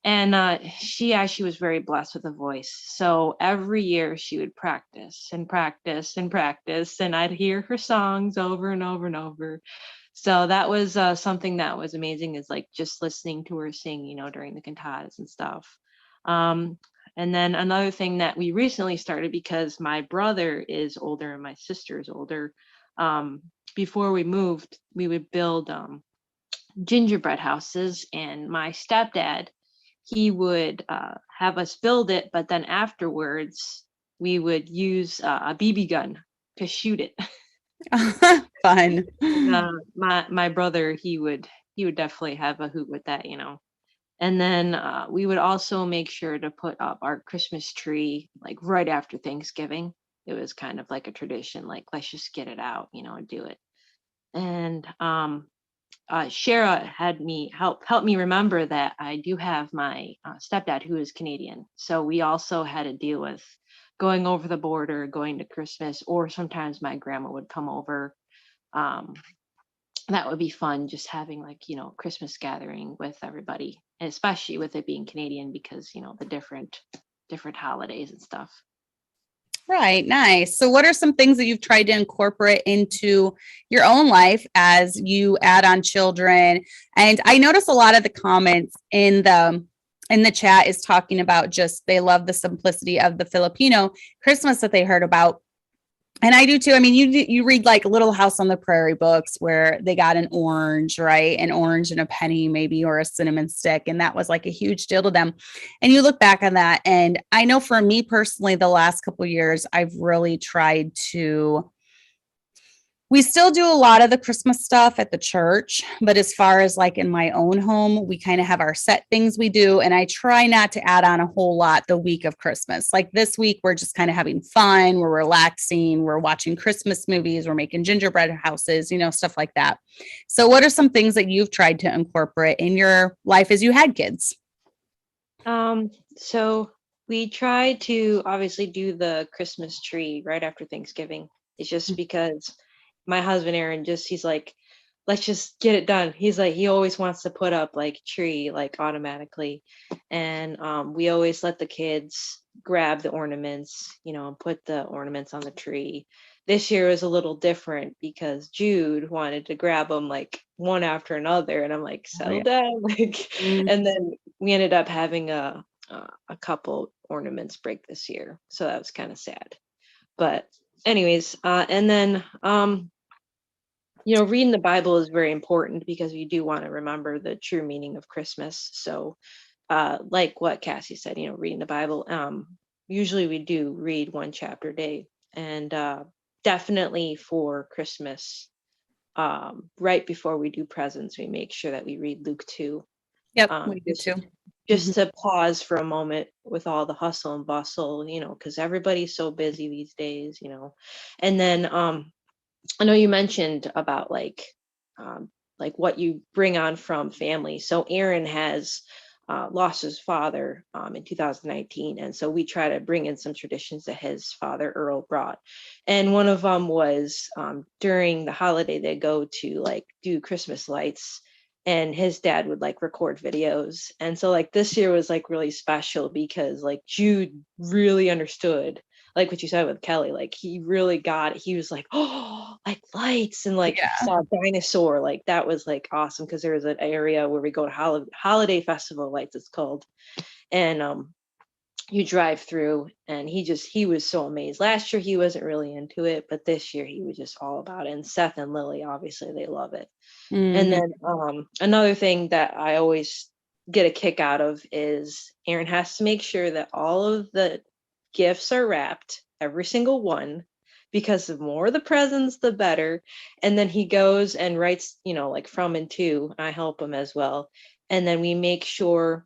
And she actually was very blessed with a voice. So every year she would practice and practice and practice, and I'd hear her songs over and over and over. So that was something that was amazing, is like just listening to her sing, during the cantatas and stuff. And then another thing that we recently started, because my brother is older and my sister is older, before we moved, we would build gingerbread houses, and my stepdad, he would have us build it, but then afterwards we would use a BB gun to shoot it. Fun. My brother, he would definitely have a hoot with that, And then we would also make sure to put up our Christmas tree like right after Thanksgiving. It was kind of like a tradition, like let's just get it out, and do it. And Shara had help me remember that I do have my stepdad who is Canadian. So we also had to deal with going over the border, going to Christmas, or sometimes my grandma would come over. That would be fun, just having like, Christmas gathering with everybody, and especially with it being Canadian because, the different holidays and stuff. Right. Nice. So what are some things that you've tried to incorporate into your own life as you add on children? And I notice a lot of the comments in the chat is talking about just, they love the simplicity of the Filipino Christmas that they heard about. And I do too. I mean, you read like Little House on the Prairie books where they got an orange, right? An orange and a penny maybe, or a cinnamon stick. And that was like a huge deal to them. And you look back on that. And I know for me personally, the last couple of years, I've really tried to, we still do a lot of the Christmas stuff at the church, but as far as like in my own home, we kind of have our set things we do. And I try not to add on a whole lot the week of Christmas. Like this week, we're just kind of having fun. We're relaxing. We're watching Christmas movies. We're making gingerbread houses, stuff like that. So what are some things that you've tried to incorporate in your life as you had kids? So we try to obviously do the Christmas tree right after Thanksgiving. It's just because my husband Aaron, he's like, let's just get it done. He's like, he always wants to put up like tree like automatically, and we always let the kids grab the ornaments, and put the ornaments on the tree. This year was a little different because Jude wanted to grab them like one after another, and I'm like, settle down, like. And then we ended up having a couple ornaments break this year, so that was kind of sad. But anyways, and then reading the Bible is very important because we do want to remember the true meaning of Christmas. So like what Cassie said, reading the Bible, usually we do read one chapter a day, and definitely for Christmas, right before we do presents, we make sure that we read Luke 2. Yep, we do too. Just to pause for a moment with all the hustle and bustle, because everybody's so busy these days, And then I know you mentioned about like what you bring on from family. So Aaron has lost his father in 2019, and so we try to bring in some traditions that his father Earl brought. And one of them was during the holiday they go to like do Christmas lights, and his dad would like record videos. And so like this year was like really special because like Jude really understood like what you said with Kelly, like he really got it. He was like, oh, like lights, and like Yeah. saw a dinosaur. Like that was like awesome, because there was an area where we go to holiday festival lights, it's called. And you drive through, and he was so amazed. Last year he wasn't really into it, but this year he was just all about it. And Seth and Lily, obviously they love it. And Mhm. then another thing that I always get a kick out of is Aaron has to make sure that all of the gifts are wrapped, every single one, because the more the presents, the better. And then he goes and writes, like from and to. I help him as well. And then we make sure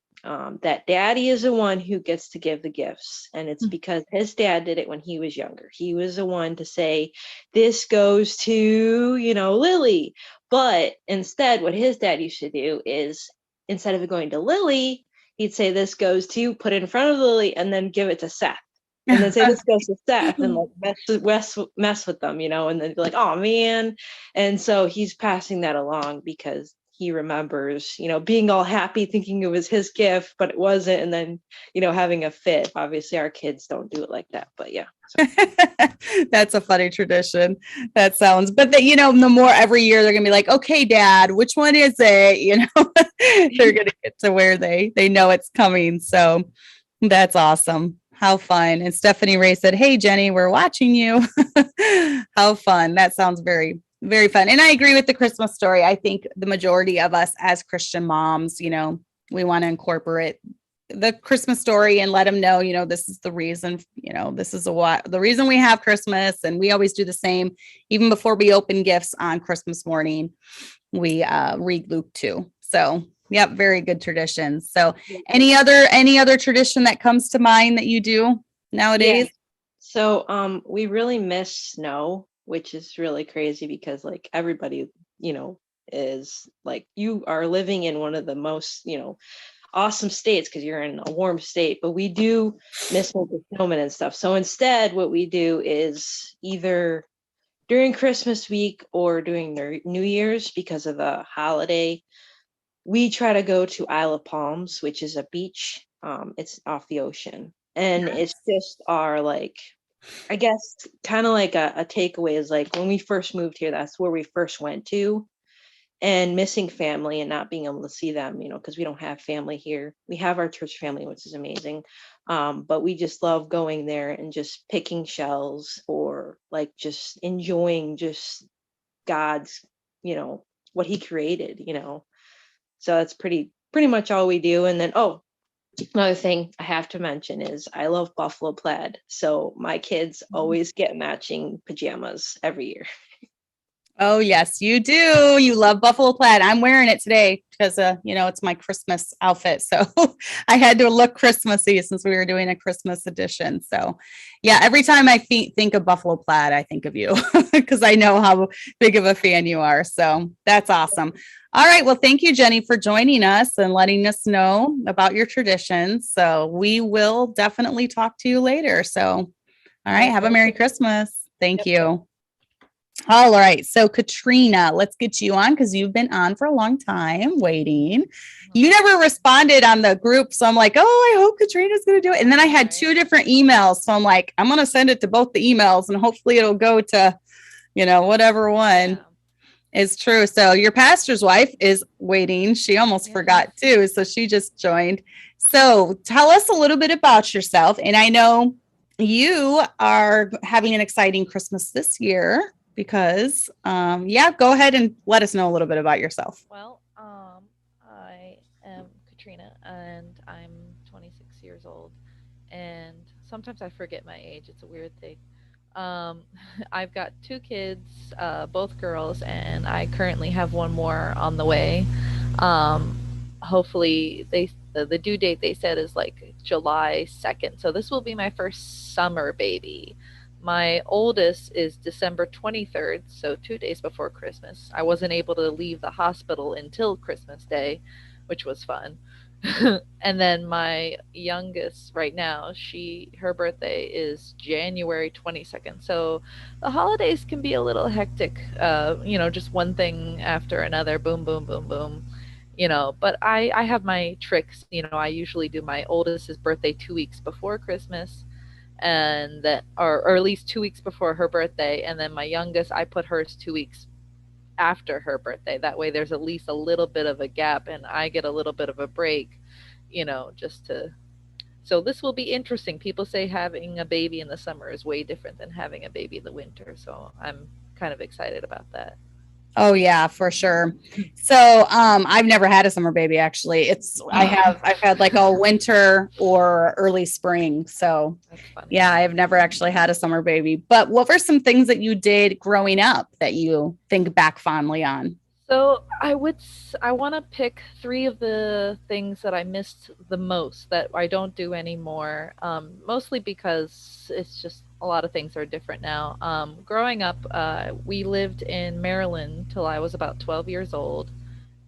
that daddy is the one who gets to give the gifts. And it's because his dad did it when he was younger. He was the one to say, this goes to, Lily. But instead, what his dad used to do is, instead of it going to Lily, he'd say, this goes to, put it in front of Lily, and then give it to Seth. And then say, this goes to Seth, and like mess with them, and then be like, oh man. And so he's passing that along, because he remembers, being all happy thinking it was his gift, but it wasn't. And then, having a fit. Obviously our kids don't do it like that, but yeah. So. That's a funny tradition. That sounds, but the more every year they're gonna be like, okay, Dad, which one is it? They're gonna get to where they know it's coming. So that's awesome. How fun. And Stephanie Ray said, hey, Jenny, we're watching you. How fun. That sounds very, very fun. And I agree with the Christmas story. I think the majority of us as Christian moms, we want to incorporate the Christmas story and let them know, this is the reason, this is the reason we have Christmas. And we always do the same. Even before we open gifts on Christmas morning, we read Luke 2. So yep, very good tradition. So any other tradition that comes to mind that you do nowadays? Yeah. So we really miss snow, which is really crazy, because like everybody, is like, you are living in one of the most, awesome states because you're in a warm state, but we do miss the snowmen and stuff. So instead, what we do is either during Christmas week or during the New Year's, because of the holiday, we try to go to Isle of Palms, which is a beach. It's off the ocean, and it's just our, like, I guess kind of like a takeaway is like when we first moved here, that's where we first went to. And missing family and not being able to see them, because we don't have family here. We have our church family, which is amazing. But we just love going there and just picking shells, or like just enjoying just God's, what he created, So that's pretty much all we do. And then, another thing I have to mention is I love buffalo plaid. So my kids always get matching pajamas every year. Oh, yes, you do. You love buffalo plaid. I'm wearing it today because, it's my Christmas outfit. So I had to look Christmassy since we were doing a Christmas edition. So yeah, every time I think of buffalo plaid, I think of you because I know how big of a fan you are. So that's awesome. All right. Well, thank you, Jenny, for joining us and letting us know about your traditions. So we will definitely talk to you later. So, all right. Have a Merry Christmas. Thank you. All right. So Katrina, let's get you on because you've been on for a long time waiting. You never responded on the group. So I'm like, oh, I hope Katrina's going to do it. And then I had 2 different emails. So I'm like, I'm going to send it to both the emails and hopefully it'll go to, whatever one is true. So your pastor's wife is waiting. She almost forgot too. So she just joined. So tell us a little bit about yourself. And I know you are having an exciting Christmas this year. Because, go ahead and let us know a little bit about yourself. Well, I am Katrina, and I'm 26 years old, and sometimes I forget my age. It's a weird thing. I've got 2 kids, both girls, and I currently have one more on the way. Hopefully, the due date they said is like July 2nd, so this will be my first summer baby. My oldest is December 23rd, so 2 days before Christmas. I wasn't able to leave the hospital until Christmas Day, which was fun. And then my youngest right now, her birthday is January 22nd. So the holidays can be a little hectic, just one thing after another, boom, boom, boom, boom. But I have my tricks. I usually do my oldest's birthday 2 weeks before Christmas. and that, or at least 2 weeks before her birthday. And then my youngest, I put hers 2 weeks after her birthday. That way there's at least a little bit of a gap and I get a little bit of a break, just to. So this will be interesting. People say having a baby in the summer is way different than having a baby in the winter. So I'm kind of excited about that. Oh yeah, for sure. So I've never had a summer baby actually. I've had like a winter or early spring. So That's funny. yeah, I've never actually had a summer baby. But what were some things that you did growing up that you think back fondly on? So I want to pick 3 of the things that I missed the most that I don't do anymore. Mostly because it's just a lot of things are different now. Growing up, we lived in Maryland till I was about 12 years old.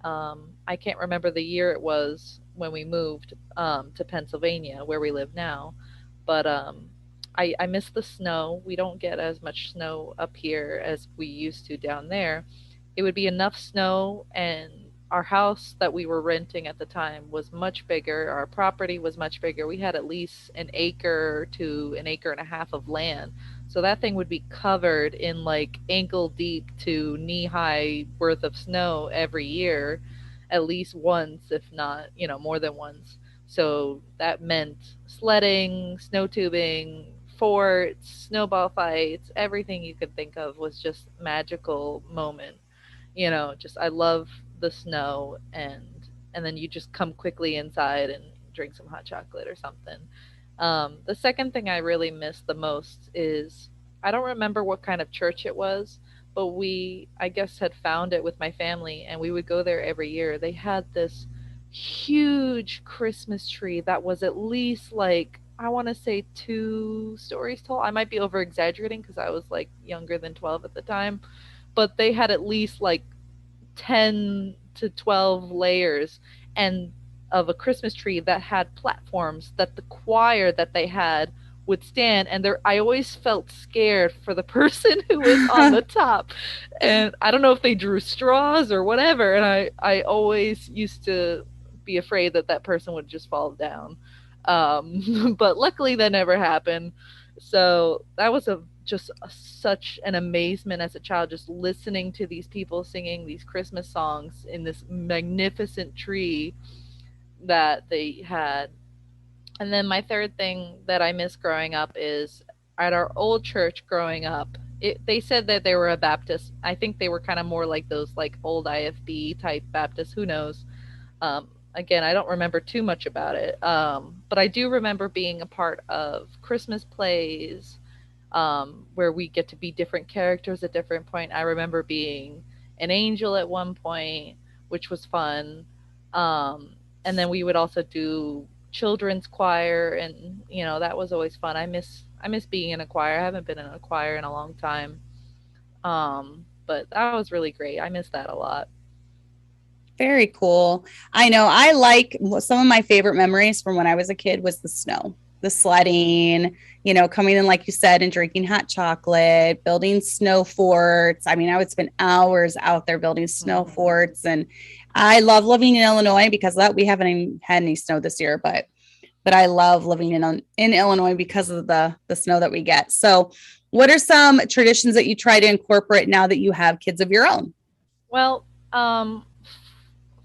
I can't remember the year it was when we moved to Pennsylvania, where we live now, but I miss the snow. We don't get as much snow up here as we used to down there. It would be enough snow, and our house that we were renting at the time was much bigger. Our property was much bigger. We had at least an acre to an acre and a half of land. So that thing would be covered in like ankle deep to knee high worth of snow every year, at least once, if not, more than once. So that meant sledding, snow tubing, forts, snowball fights, everything you could think of was just magical moment. Just I love the snow, and then you just come quickly inside and drink some hot chocolate or something. The second thing I really miss the most is I don't remember what kind of church it was, but we, I guess, had found it with my family, and we would go there every year. They had this huge Christmas tree that was at least like, I want to say 2 stories tall. I might be over exaggerating because I was like younger than 12 at the time, but they had at least like 10 to 12 layers and of a Christmas tree that had platforms that the choir that they had would stand, and there I always felt scared for the person who was on the top. And I don't know if they drew straws or whatever, and I always used to be afraid that that person would just fall down. But luckily that never happened. So that was such an amazement as a child, just listening to these people singing these Christmas songs in this magnificent tree that they had. And then my third thing that I miss growing up is at our old church growing up. They said that they were a Baptist. I think they were kind of more like those like old IFB type Baptists. Who knows? Again, I don't remember too much about it, but I do remember being a part of Christmas plays, where we get to be different characters at different point. I remember being an angel at one point, which was fun. And then we would also do children's choir, and that was always fun. I miss being in a choir. I haven't been in a choir in a long time. But that was really great. I miss that a lot. Very cool. I know I like some of my favorite memories from when I was a kid was the snow, the sledding, coming in, like you said, and drinking hot chocolate, building snow forts. I mean, I would spend hours out there building snow forts. And I love living in Illinois because of that. We haven't even had any snow this year, but I love living in Illinois because of the snow that we get. So what are some traditions that you try to incorporate now that you have kids of your own? Well,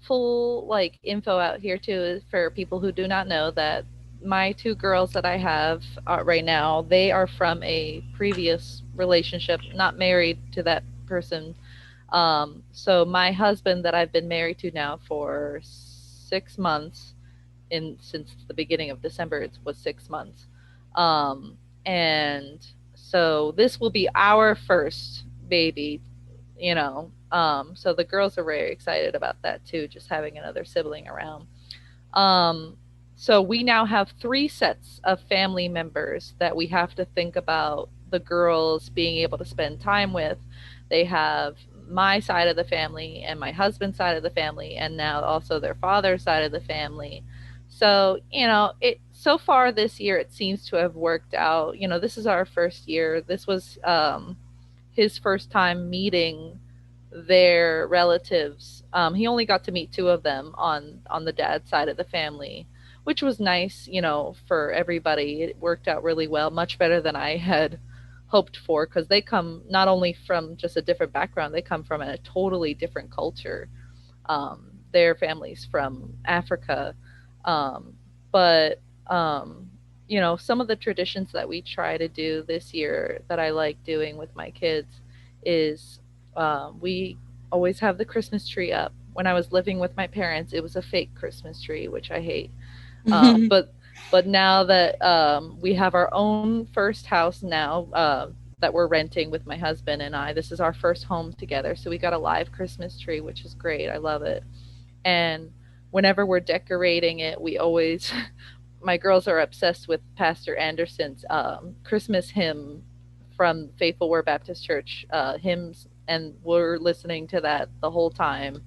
full like info out here too is for people who do not know that my 2 girls that I have right now, they are from a previous relationship, not married to that person. So my husband that I've been married to now for 6 months, since the beginning of December, it was 6 months. And so this will be our first baby, so the girls are very excited about that too, just having another sibling around. So we now have 3 sets of family members that we have to think about the girls being able to spend time with. They have my side of the family and my husband's side of the family, and now also their father's side of the family. So, so far this year, it seems to have worked out. This is our first year. This was his first time meeting their relatives. He only got to meet 2 of them on the dad's side of the family, which was nice, for everybody. It worked out really well, much better than I had hoped for, because they come not only from just a different background, they come from a totally different culture. Their families from Africa. But some of the traditions that we try to do this year that I like doing with my kids is we always have the Christmas tree up. When I was living with my parents, it was a fake Christmas tree, which I hate. But now that we have our own first house now that we're renting with my husband and I, this is our first home together. So we got a live Christmas tree, which is great. I love it. And whenever we're decorating it, we always, my girls are obsessed with Pastor Anderson's Christmas hymn from Faithful Word Baptist Church hymns. And we're listening to that the whole time,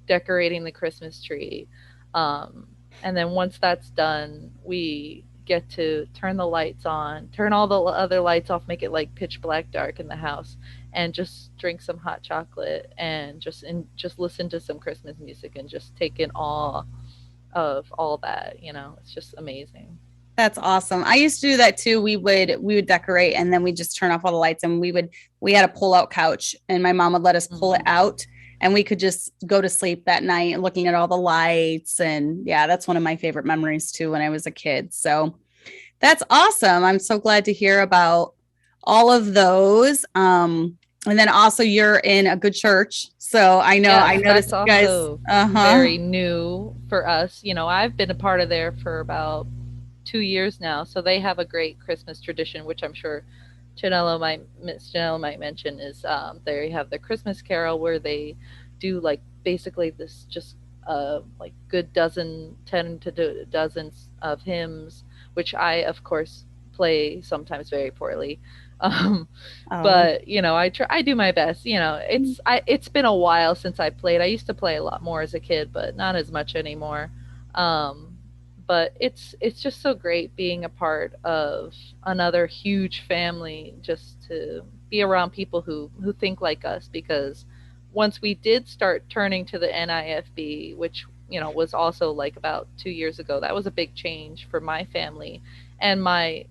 decorating the Christmas tree. And then once that's done, we get to turn the lights on, turn all the other lights off, make it like pitch black dark in the house, and just drink some hot chocolate and just listen to some Christmas music and just take in awe of all that. It's just amazing. That's awesome. I used to do that too. We would decorate and then we just turn off all the lights, and we had a pull out couch, and my mom would let us pull it out, and we could just go to sleep that night looking at all the lights. And yeah, that's one of my favorite memories too when I was a kid. So that's awesome. I'm so glad to hear about all of those. And then also you're in a good church. So I noticed you guys very new for us. I've been a part of there for about 2 years now. So they have a great Christmas tradition, which I'm sure Chanella might mention, is they have the Christmas Carol where they do like basically this just like good 10 to dozens of hymns, which I of course play sometimes very poorly. But I do my best. It's been a while since I played. I used to play a lot more as a kid, but not as much anymore. But it's just so great being a part of another huge family, just to be around people who think like us. Because once we did start turning to the NIFB, which was also like about 2 years ago, that was a big change for my family and my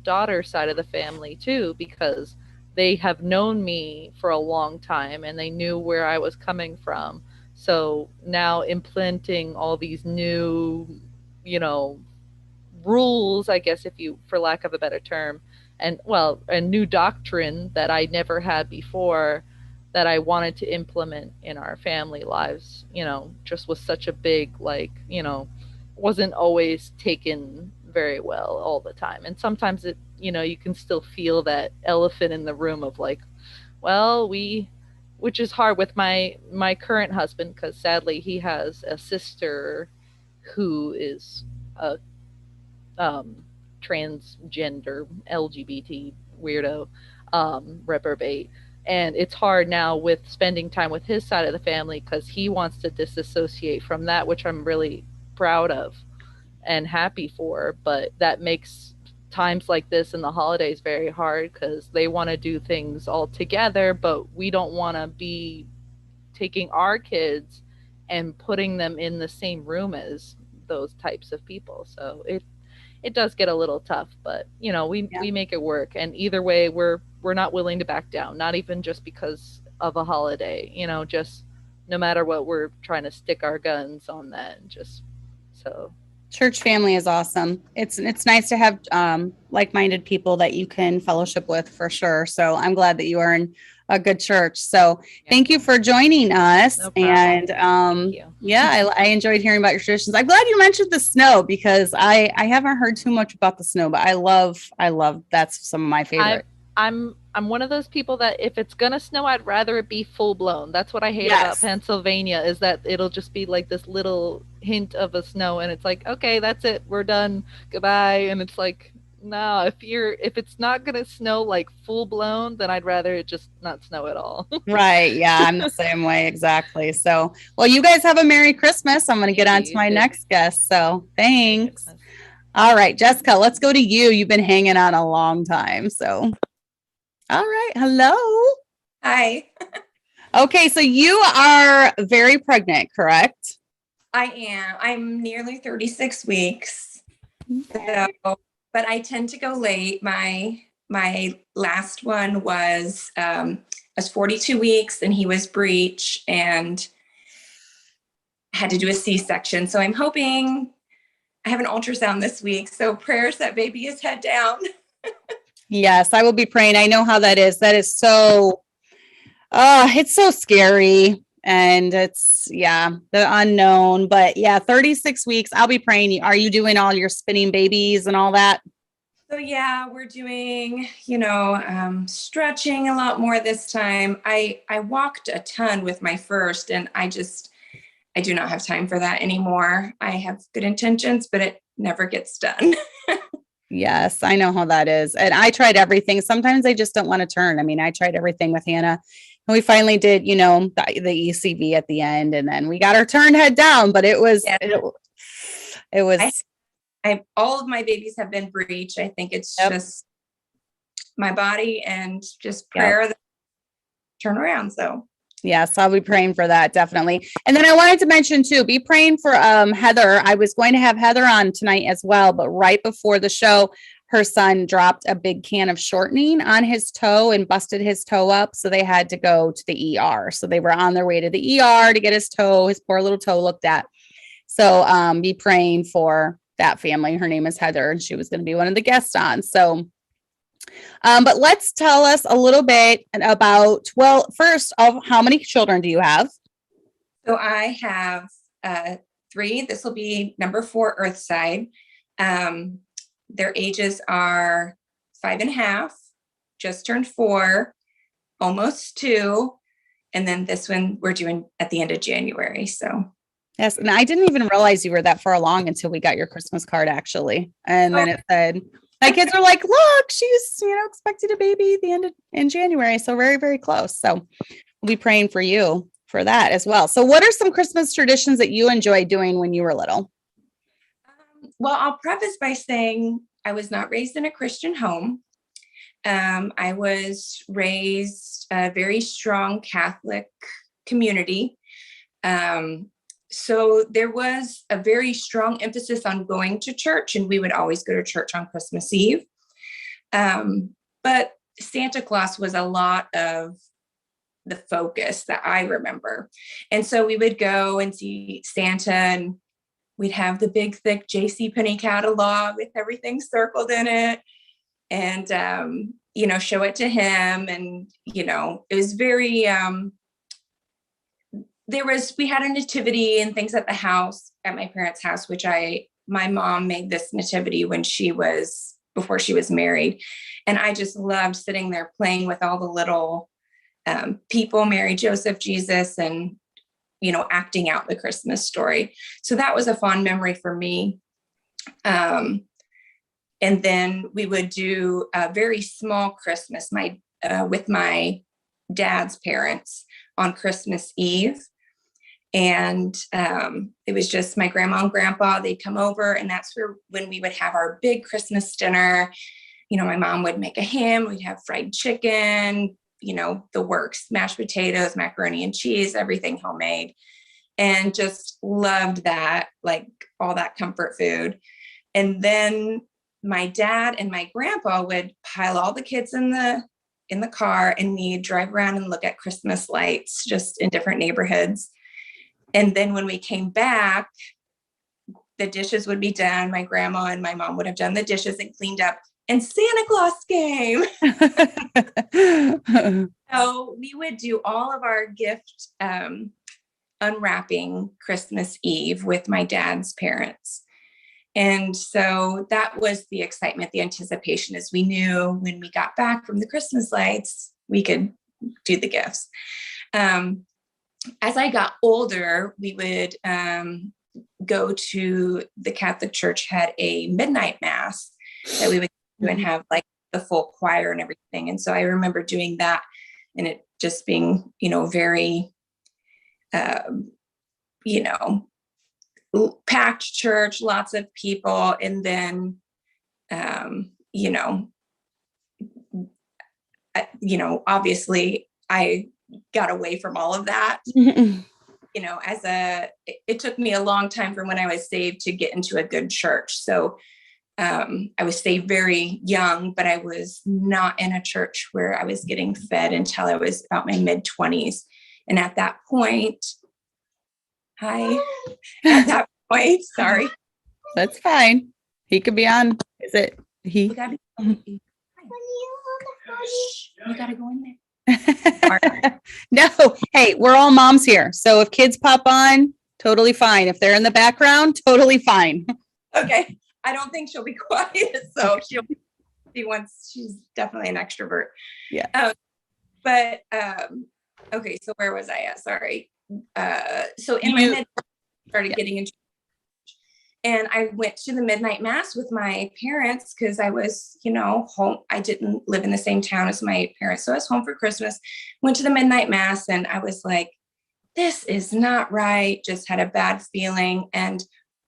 daughter's side of the family too, because they have known me for a long time and they knew where I was coming from. So now implementing all these new rules, I guess, for lack of a better term, and a new doctrine that I never had before that I wanted to implement in our family lives, just was such a big, wasn't always taken very well all the time. And sometimes it, you can still feel that elephant in the room of which is hard with my current husband, because sadly he has a sister who is a transgender LGBT weirdo reprobate, and it's hard now with spending time with his side of the family because he wants to disassociate from that, which I'm really proud of and happy for. But that makes times like this in the holidays very hard because they want to do things all together, but we don't want to be taking our kids and putting them in the same room as those types of people. So it does get a little tough, but we make it work. And either way, we're not willing to back down, not even just because of a holiday, just no matter what, we're trying to stick our guns on that. And just so church family is awesome. It's nice to have like-minded people that you can fellowship with, for sure. So I'm glad that you are in a good church. So thank you for joining us. No problem. And Thank you. yeah, I enjoyed hearing about your traditions. I'm glad you mentioned the snow because I haven't heard too much about the snow, but I love that's some of my favorite. I'm one of those people that if it's gonna snow, I'd rather it be full blown. That's what I hate about Pennsylvania, is that it'll just be like this little hint of a snow and it's like, okay, that's it, we're done, goodbye. And it's like, no, if it's not gonna snow like full blown, then I'd rather it just not snow at all. Right. Yeah, I'm the same way. Exactly. So, well, you guys have a Merry Christmas. I'm going to get on to my next guest. So thanks. All right, Jessica, let's go to you. You've been hanging out a long time. So, all right. Hello. Hi. Okay. So you are very pregnant, correct? I am. I'm nearly 36 weeks. Okay. So, but I tend to go late. My last one was 42 weeks, and he was breech and had to do a C-section. So I'm hoping I have an ultrasound this week. So prayers that baby is head down. Yes, I will be praying. I know how that is. That is so, it's so scary. And it's, yeah, the unknown. But yeah, 36 weeks. I'll be praying. Are you doing all your spinning babies and all that? So yeah, we're doing, stretching a lot more this time. I walked a ton with my first, and I do not have time for that anymore. I have good intentions, but it never gets done. Yes, I know how that is. And I tried everything. Sometimes I just don't want to turn. I mean, I tried everything with Hannah. And we finally did, the ECV at the end, and then we got her turned head down, but it was, Yeah. it was, All of my babies have been breech. I think it's just my body and just prayer that turn around. So yes, I'll be praying for that. Definitely. And then I wanted to mention too, be praying for Heather. I was going to have Heather on tonight as well, but right before the show, her son dropped a big can of shortening on his toe and busted his toe up. So they had to go to the ER. So they were on their way to the ER to get his poor little toe looked at. So be praying for that family. Her name is Heather, and she was going to be one of the guests on. So, but let's tell us a little bit about, well, first of how many children do you have? So I have 3. This will be number 4 Earthside. Their ages are 5.5, just turned 4, almost 2. And then this one we're doing at the end of January. So Yes. And I didn't even realize you were that far along until we got your Christmas card, actually. And then it said, my kids were like, look, she's, expected a baby in January. So very, very close. So we'll be praying for you for that as well. So what are some Christmas traditions that you enjoyed doing when you were little? Well, I'll preface by saying I was not raised in a Christian home. I was raised a very strong Catholic community. So there was a very strong emphasis on going to church, and we would always go to church on Christmas Eve. But Santa Claus was a lot of the focus that I remember. And so we would go and see Santa, and we'd have the big, thick JCPenney catalog with everything circled in it, and, show it to him. And, it was very, we had a nativity and things at the house, at my parents' house, which my mom made this nativity before she was married. And I just loved sitting there playing with all the little people, Mary, Joseph, Jesus, and, acting out the Christmas story. So that was a fond memory for me. And then we would do a very small Christmas with my dad's parents on Christmas Eve. And it was just my grandma and grandpa. They'd come over, and that's when we would have our big Christmas dinner. My mom would make a ham. We'd have fried chicken, the works, mashed potatoes, macaroni and cheese, everything homemade. And just loved that, like all that comfort food. And then my dad and my grandpa would pile all the kids in the car, and we'd drive around and look at Christmas lights just in different neighborhoods. And then when we came back, the dishes would be done. My grandma and my mom would have done the dishes and cleaned up, and Santa Claus came. So we would do all of our gift unwrapping Christmas Eve with my dad's parents. And so that was the excitement, the anticipation, as we knew when we got back from the Christmas lights, we could do the gifts. As I got older, we would go to the Catholic Church, had a midnight mass that we would do and have like the full choir and everything. And so I remember doing that, and it just being, very, packed church, lots of people. And then, obviously I got away from all of that. you know, it took me a long time from when I was saved to get into a good church. So I was saved very young, but I was not in a church where I was getting fed until I was about my mid-20s. And at that point, sorry. That's fine. He could be on. Is it he? You gotta go in there. No. Hey, we're all moms here. So if kids pop on, totally fine. If they're in the background, totally fine. Okay. I don't think she'll be quiet. So she's definitely an extrovert. Yeah. Okay. So where was I at? Sorry. So in my mid started getting into, and I went to the midnight mass with my parents because I was, you know, home. I didn't live in the same town as my parents. So I was home for Christmas, went to the midnight mass, and I was like, this is not right. Just had a bad feeling. And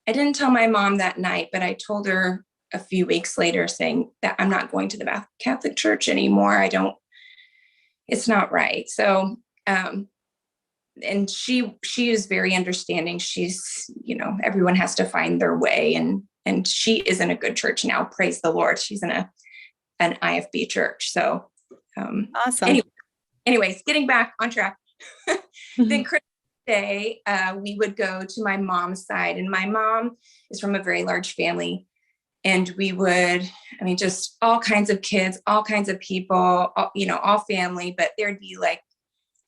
I didn't tell my mom that night, but I told her a few weeks later saying that I'm not going to the Catholic Church anymore. It's not right. So, and she is very understanding. She's, you know, everyone has to find their way, and she is in a good church now. Praise the Lord. She's in an IFB church. So, Awesome. Anyways, getting back on track. Then Christmas Day, we would go to my mom's side, and my mom is from a very large family. And we would, just all kinds of kids, all kinds of people, all family, but there'd be like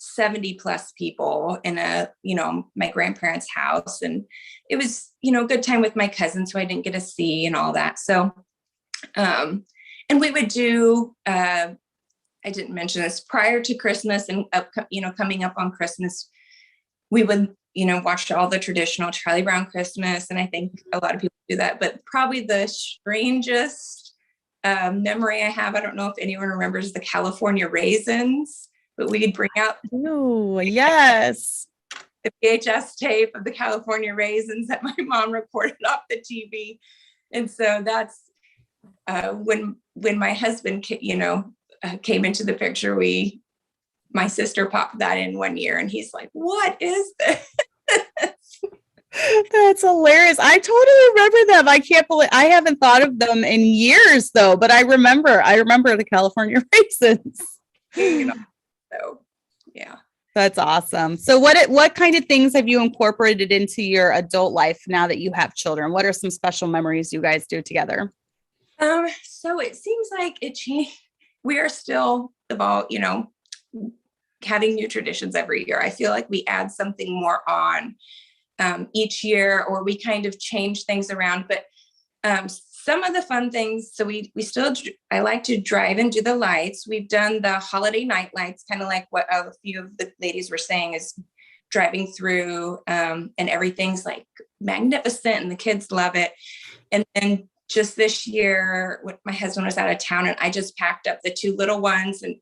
70 plus people in my grandparents' house. And it was, a good time with my cousins who I didn't get to see and all that. So, and we would do, I didn't mention this, prior to Christmas and, coming up on Christmas, we would, watch all the traditional Charlie Brown Christmas. And I think a lot of people do that, but probably the strangest memory I have, I don't know if anyone remembers the California raisins, but we'd bring out Oh, yes. the VHS tape of the California raisins that my mom recorded off the TV. And so that's when my husband, came into the picture, my sister popped that in one year, and he's like, what is this? That's hilarious. I totally remember them. I can't believe I haven't thought of them in years though, but I remember the California raisins. So yeah. That's awesome. So what kind of things have you incorporated into your adult life now that you have children? What are some special memories you guys do together? So it seems like it changed. We are still about, having new traditions every year. I feel like we add something more on each year, or we kind of change things around. But some of the fun things, so I like to drive and do the lights. We've done the holiday night lights, kind of like what a few of the ladies were saying, is driving through and everything's like magnificent and the kids love it. And then just this year, when my husband was out of town, and I just packed up the two little ones and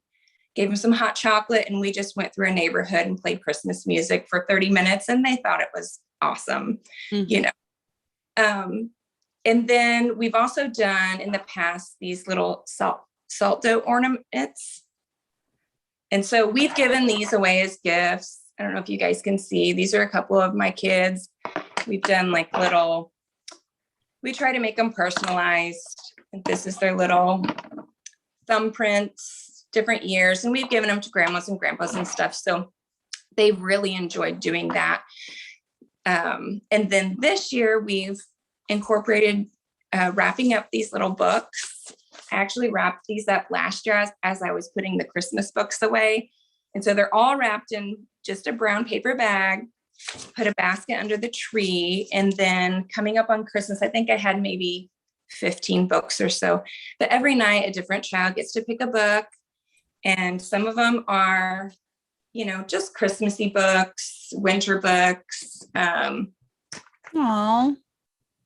gave them some hot chocolate, and we just went through a neighborhood and played Christmas music for 30 minutes, and they thought it was awesome, and then we've also done in the past these little salt dough ornaments. And so we've given these away as gifts. I don't know if you guys can see, these are a couple of my kids. We've done like we try to make them personalized. And this is their little thumbprints, different years. And we've given them to grandmas and grandpas and stuff. So they've really enjoyed doing that. And then this year we've incorporated wrapping up these little books. I actually wrapped these up last year as I was putting the Christmas books away. And so they're all wrapped in just a brown paper bag, put a basket under the tree. And then coming up on Christmas, I think I had maybe 15 books or so. But every night a different child gets to pick a book. And some of them are, just Christmassy books, winter books. Aww.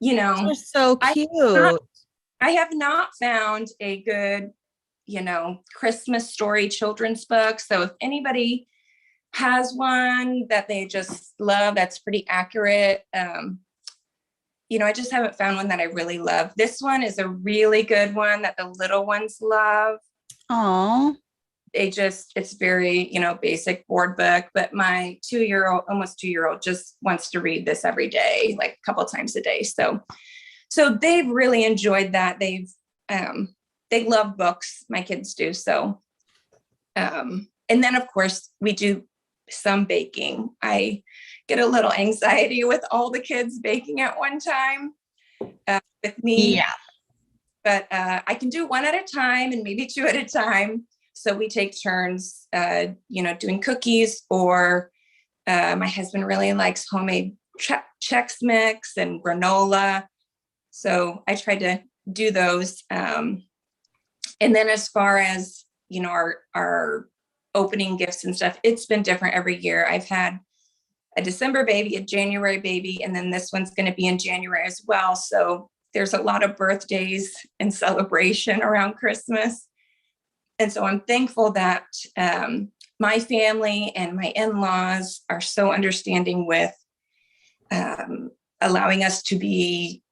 They're so cute. I have not found a good, Christmas story children's book. So if anybody has one that they just love, that's pretty accurate. I just haven't found one that I really love. This one is a really good one that the little ones love. Aww. it's very, basic board book, but my 2-year-old, almost 2-year-old just wants to read this every day, like a couple times a day. So they've really enjoyed that. They love books. My kids do. So, and then of course we do some baking. I get a little anxiety with all the kids baking at one time with me. Yeah. But I can do one at a time and maybe two at a time. So we take turns, doing cookies, or my husband really likes homemade Chex Mix and granola. So I try to do those. And then as far as, our opening gifts and stuff, it's been different every year. I've had a December baby, a January baby, and then this one's going to be in January as well. So there's a lot of birthdays and celebration around Christmas. And so I'm thankful that my family and my in-laws are so understanding with allowing us to be,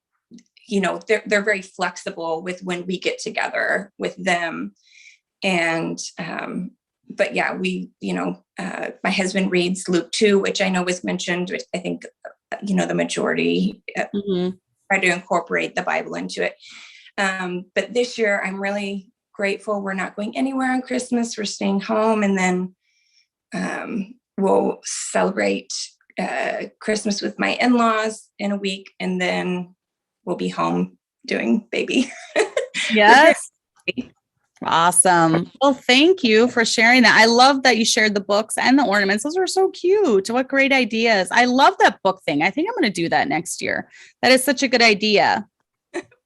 they're very flexible with when we get together with them. And, but yeah, my husband reads Luke 2, which I know was mentioned, which I think, the majority try to incorporate the Bible into it. But this year I'm really grateful we're not going anywhere on Christmas. We're staying home, and then we'll celebrate Christmas with my in-laws in a week, and then we'll be home doing baby. Yes. Awesome. Well, thank you for sharing that. I love that you shared the books and the ornaments. Those are so cute. What great ideas. I love that book thing. I think I'm going to do that next year. That is such a good idea.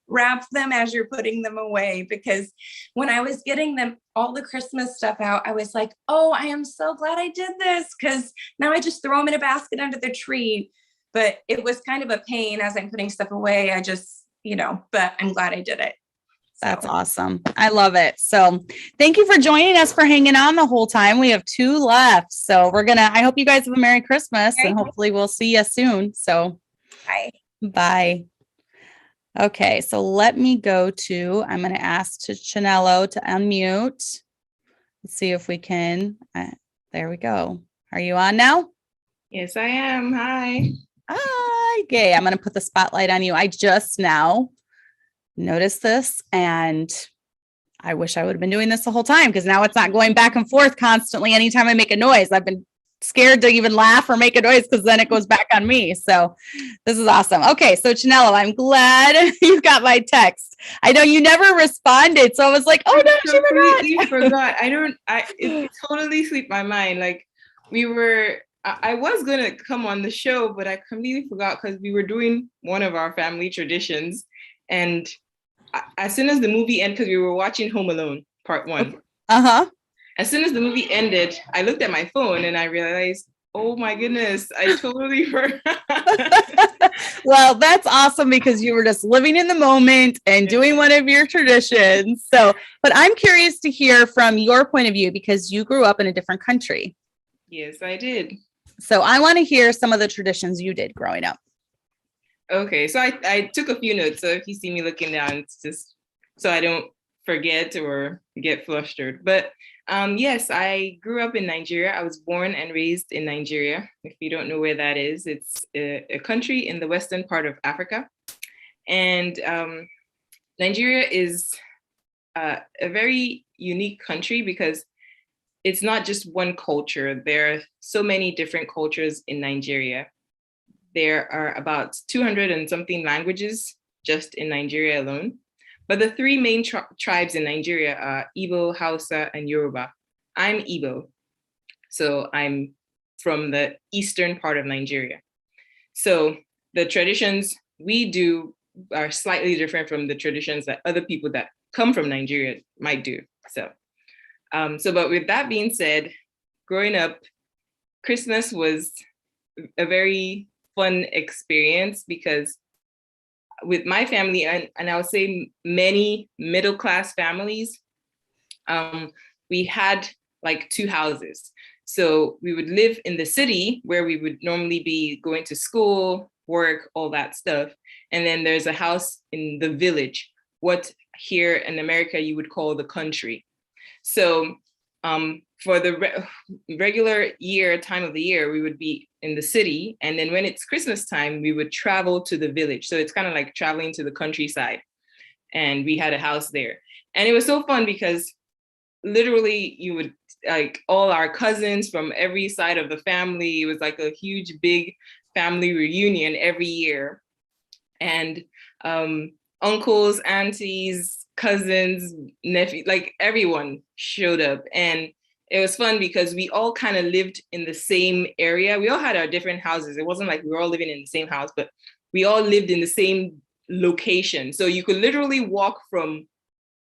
Wrap them as you're putting them away, because when I was getting them all the Christmas stuff out, I was like, oh, I am so glad I did this, because now I just throw them in a basket under the tree. But it was kind of a pain as I'm putting stuff away. I just, but I'm glad I did it. That's awesome. I love it. So thank you for joining us, for hanging on the whole time. We have 2 left. So I hope you guys have a Merry Christmas, and hopefully we'll see you soon. So bye. Okay. So let me I'm going to ask Chanella to unmute. Let's see if we can. There we go. Are you on now? Yes, I am. Hi. Hi. Okay. I'm going to put the spotlight on you. I just now noticed this, and I wish I would have been doing this the whole time, because now it's not going back and forth constantly anytime I make a noise. I've been scared to even laugh or make a noise, because then it goes back on me. So this is awesome. Okay, so Chanella, I'm glad you got my text. I know you never responded, so I was like, oh no, she forgot. It totally slipped my mind. Like I was gonna come on the show, but I completely forgot, because we were doing one of our family traditions. And as soon as the movie ended, because we were watching Home Alone Part 1. As soon as the movie ended, I looked at my phone and I realized, oh my goodness, I totally forgot. Well, that's awesome, because you were just living in the moment and doing one of your traditions. So, but I'm curious to hear from your point of view, because you grew up in a different country. Yes, I did. So I want to hear some of the traditions you did growing up. Okay, so I took a few notes. So if you see me looking down, it's just so I don't forget or get flustered. But yes, I grew up in Nigeria. I was born and raised in Nigeria. If you don't know where that is, it's a country in the western part of Africa. And Nigeria is a very unique country, because it's not just one culture. There are so many different cultures in Nigeria. There are about 200 and something languages just in Nigeria alone. But the 3 main tribes in Nigeria are Igbo, Hausa, and Yoruba. I'm Igbo, so I'm from the eastern part of Nigeria. So the traditions we do are slightly different from the traditions that other people that come from Nigeria might do. But with that being said, growing up, Christmas was a very fun experience, because with my family, and I would say many middle-class families, we had like 2 houses. So we would live in the city where we would normally be going to school, work, all that stuff. And then there's a house in the village, what here in America you would call the country. So for the regular time of the year, we would be in the city. And then when it's Christmas time, we would travel to the village. So it's kind of like traveling to the countryside. And we had a house there. And it was so fun because literally you would like all our cousins from every side of the family. It was like a huge, big family reunion every year. And uncles, aunties, cousins, nephews, like everyone showed up. And it was fun because we all kind of lived in the same area. We all had our different houses. It wasn't like we were all living in the same house, but we all lived in the same location. So you could literally walk from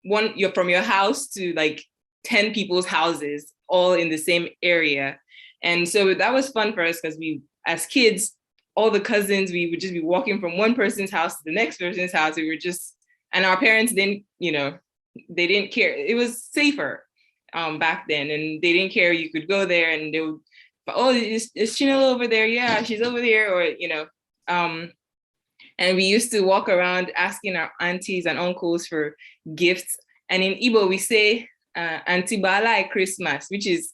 your house to like 10 people's houses all in the same area. And so that was fun for us because we, as kids, all the cousins, we would just be walking from one person's house to the next person's house. We were just, and our parents didn't, they didn't care. It was safer back then, and they didn't care. You could go there and they would, oh, is Chanella over there? Yeah, she's over there. Or, and we used to walk around asking our aunties and uncles for gifts. And in Igbo, we say, Auntie Bala Christmas, which is,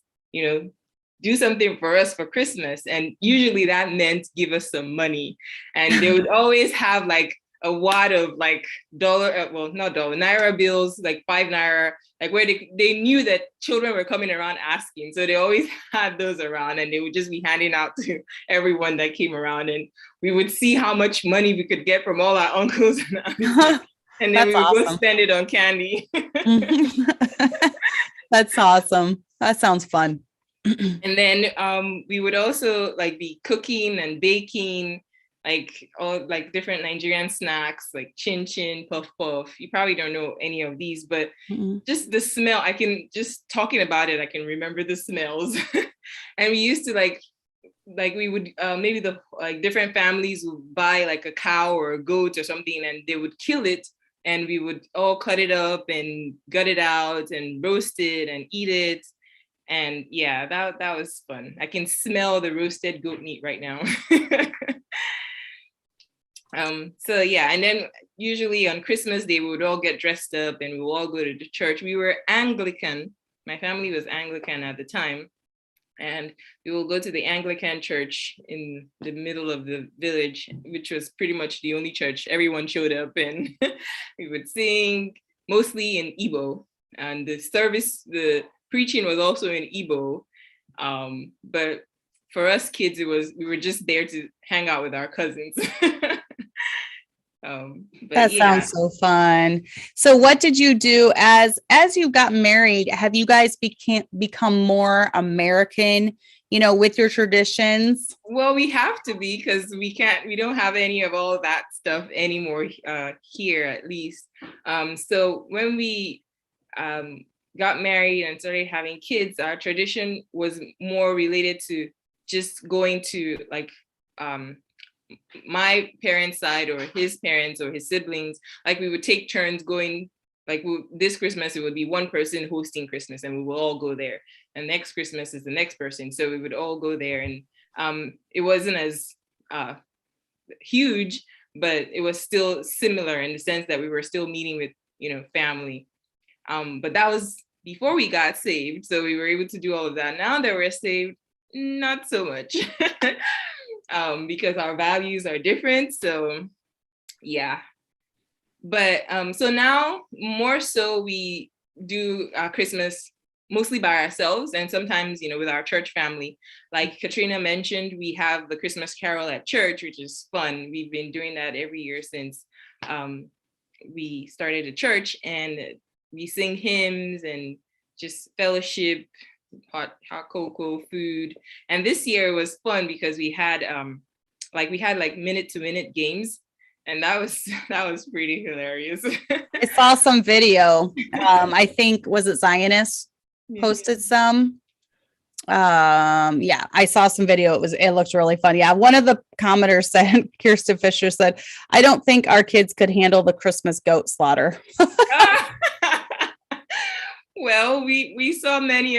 do something for us for Christmas. And usually that meant give us some money. And they would always have like a wad of like Naira bills, like 5 Naira, like where they knew that children were coming around asking. So they always had those around and they would just be handing out to everyone that came around. And we would see how much money we could get from all our uncles and aunts. And then we would go spend it on candy. That's awesome. That sounds fun. And then we would also like be cooking and baking, like all like different Nigerian snacks, like chin chin, puff puff. You probably don't know any of these, but just the smell, I can just talking about it, I can remember the smells. And we used to like we would maybe the like different families would buy like a cow or a goat or something, and they would kill it, and we would all cut it up and gut it out and roast it and eat it. And yeah, that was fun. I can smell the roasted goat meat right now. So yeah, and then usually on Christmas Day, we would all get dressed up and we would all go to the church. We were Anglican. My family was Anglican at the time. And we will go to the Anglican church in the middle of the village, which was pretty much the only church. Everyone showed up and we would sing, mostly in Igbo. And the preaching was also in Igbo. But for us kids, we were just there to hang out with our cousins. That sounds so fun. So what did you do as you got married? Have you guys become more American, with your traditions? Well, we have to be, because we don't have any of all that stuff anymore here, at least. So when we got married and started having kids, our tradition was more related to just going to like my parents' side or his parents or his siblings. Like we would take turns going, like this Christmas, it would be one person hosting Christmas and we will all go there. And next Christmas is the next person. So we would all go there. And it wasn't as huge, but it was still similar in the sense that we were still meeting with, family. But that was before we got saved. So we were able to do all of that. Now that we're saved, not so much. Because our values are different. So yeah. But so now more so we do Christmas mostly by ourselves, and sometimes, with our church family. Like Katrina mentioned, we have the Christmas Carol at church, which is fun. We've been doing that every year since we started a church, and we sing hymns and just fellowship, hot cocoa, food. And this year was fun because we had minute to minute games, and that was pretty hilarious. I saw some video. I think, was it Zionist posted some? Yeah, I saw some video. It looked really fun. Yeah, one of the commenters said, Kirsten Fisher said, I don't think our kids could handle the Christmas goat slaughter. Well, we saw many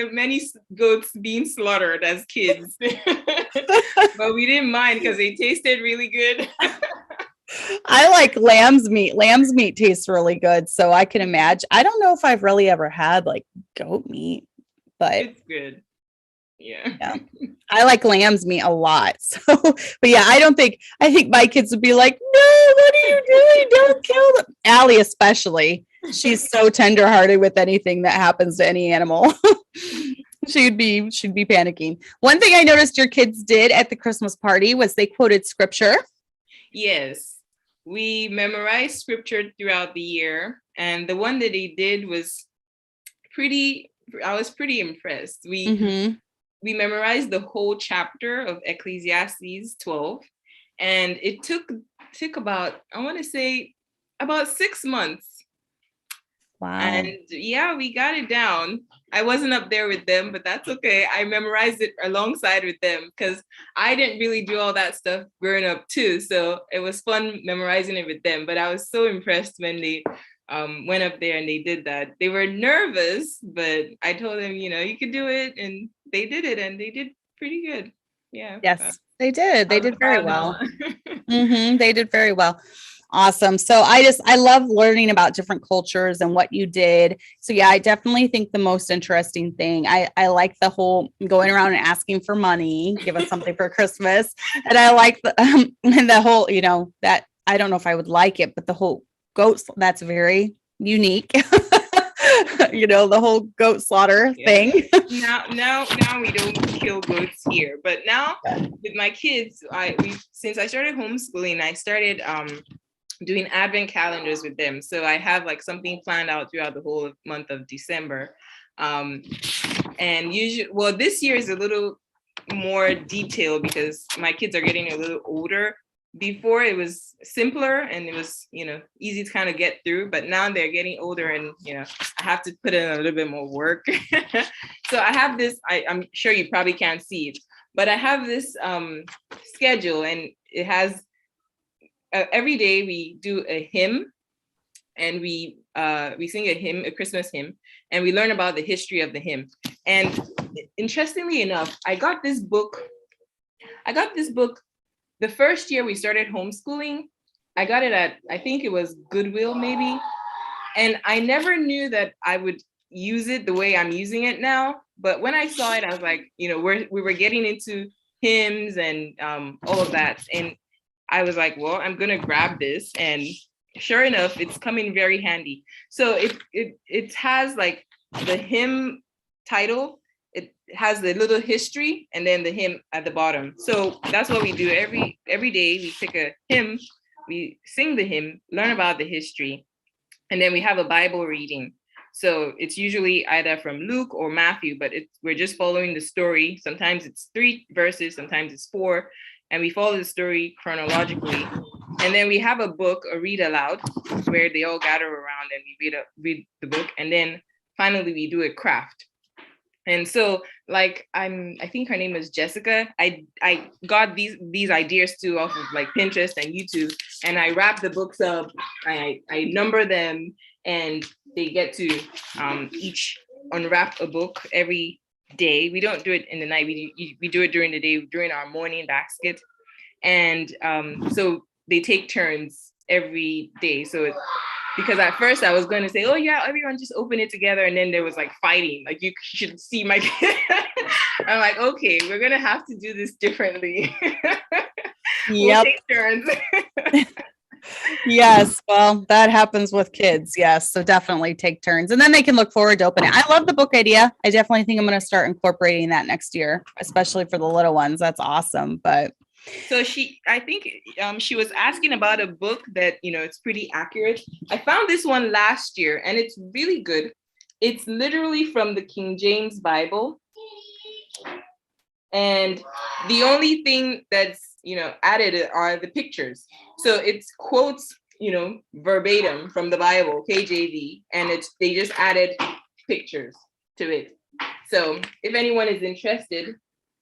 goats being slaughtered as kids, but we didn't mind because they tasted really good. I like lamb's meat. Lamb's meat tastes really good, so I can imagine. I don't know if I've really ever had like goat meat, but It's good. Yeah. I like lamb's meat a lot. So, but yeah, I think my kids would be like, no, what are you doing? Don't kill them. Allie, especially. She's so tenderhearted with anything that happens to any animal. she'd be panicking. One thing I noticed your kids did at the Christmas party was they quoted scripture. Yes. We memorized scripture throughout the year. And the one that they did was I was pretty impressed. We memorized the whole chapter of Ecclesiastes 12, and it took about, I want to say, about 6 months. Wow. And yeah, we got it down. I wasn't up there with them, but that's okay. I memorized it alongside with them because I didn't really do all that stuff growing up too. So it was fun memorizing it with them. But I was so impressed when they went up there and they did that. They were nervous, but I told them, you could do it, and they did it, and they did pretty good. Yeah. Yes, they did. They did very well. Mm-hmm. They did very well. Awesome. So I love learning about different cultures and what you did. So yeah, I definitely think the most interesting thing, I like the whole going around and asking for money, give us something for Christmas. And I like the whole, that I don't know if I would like it, but the whole goats, that's very unique. The whole goat slaughter thing. Now we don't kill goats here, but now with my kids, since I started homeschooling, I started doing advent calendars with them. So I have like something planned out throughout the whole month of December. And usually, this year is a little more detailed because my kids are getting a little older. Before it was simpler and it was, easy to kind of get through, but now they're getting older and, I have to put in a little bit more work. So I have this, I'm sure you probably can't see it, but I have this schedule, and it has every day we do a hymn, and we sing a hymn, a Christmas hymn, and we learn about the history of the hymn. And interestingly enough, I got this book the first year we started homeschooling. I got it at, I think it was Goodwill maybe. And I never knew that I would use it the way I'm using it now. But when I saw it, I was like, we were getting into hymns and all of that. And I was like, well, I'm going to grab this. And sure enough, it's coming very handy. So it has like the hymn title. It has the little history and then the hymn at the bottom. So that's what we do every day. We pick a hymn, we sing the hymn, learn about the history, and then we have a Bible reading. So it's usually either from Luke or Matthew, but we're just following the story. Sometimes it's 3 verses, sometimes it's 4, and we follow the story chronologically. And then we have a book, a read aloud, where they all gather around and we read the book. And then finally we do a craft. And so, like, I think her name is Jessica. I got these ideas too off of like Pinterest and YouTube, and I wrap the books up. I number them, and they get to each unwrap a book every day. We don't do it in the night. We do it during the day, during our morning basket, and so they take turns every day. So because at first I was going to say, oh yeah, everyone just open it together. And then there was like fighting, like you should see my kid. I'm like, okay, we're going to have to do this differently. We'll take turns. Yes, well, that happens with kids. Yes, so definitely take turns, and then they can look forward to opening it. I love the book idea. I definitely think I'm going to start incorporating that next year, especially for the little ones. That's awesome. But so I think she was asking about a book that, it's pretty accurate. I found this one last year and it's really good. It's literally from the King James Bible. And the only thing that's, added are the pictures. So it's quotes, verbatim from the Bible, KJV, and they just added pictures to it. So if anyone is interested.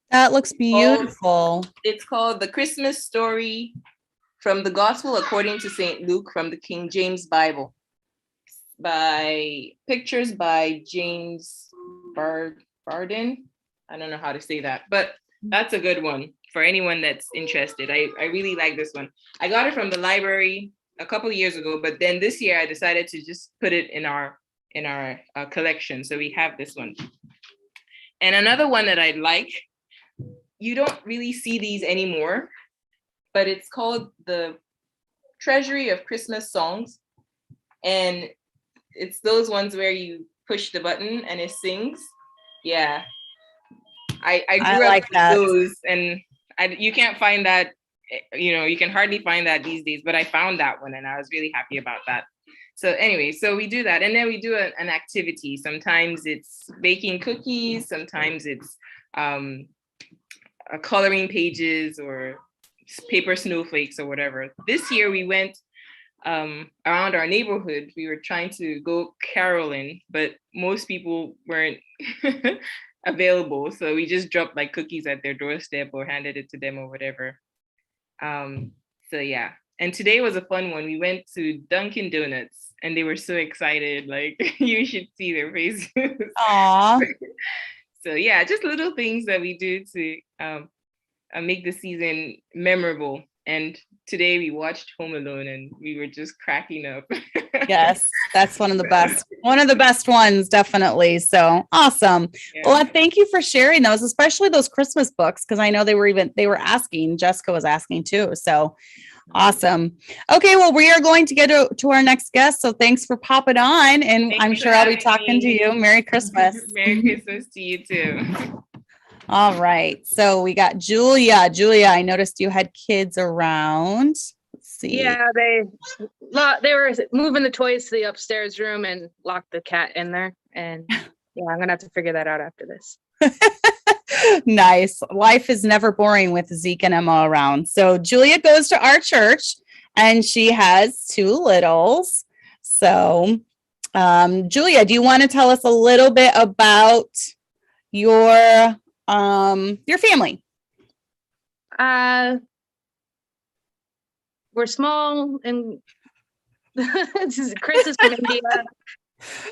That looks beautiful. It's called The Christmas Story from the Gospel According to St. Luke from the King James Bible, by pictures by James Barden. I don't know how to say that, but that's a good one for anyone that's interested. I really like this one. I got it from the library a couple of years ago, but then this year I decided to just put it in our collection. So we have this one. And another one that I like, you don't really see these anymore, but it's called the Treasury of Christmas Songs. And it's those ones where you push the button and it sings. Yeah. I grew up with those, and you can't find that, you can hardly find that these days, but I found that one and I was really happy about that. So anyway, so we do that. And then we do an activity. Sometimes it's baking cookies. Sometimes it's coloring pages or paper snowflakes or whatever. This year we went around our neighborhood. We were trying to go caroling, but most people weren't available. So we just dropped like cookies at their doorstep or handed it to them or whatever. So yeah. And today was a fun one. We went to Dunkin' Donuts and they were so excited. Like you should see their faces. Aww. So yeah, just little things that we do to make the season memorable. And today we watched Home Alone and we were just cracking up. Yes, that's one of the best ones, definitely. So awesome. Yeah. Well, thank you for sharing those, especially those Christmas books, because I know they were asking, Jessica was asking too. So awesome. Okay, well, we are going to get to our next guest. So thanks for popping on. And I'm sure I'll be talking to you. Merry Christmas. Merry Christmas to you too. All right. So we got Julia. Julia, I noticed you had kids around. Let's see. Yeah, they were moving the toys to the upstairs room and locked the cat in there. And yeah, I'm going to have to figure that out after this. Nice. Life is never boring with Zeke and Emma around. So Julia goes to our church and she has two littles. So Julia, do you want to tell us a little bit about your family? We're small and Chris is from India.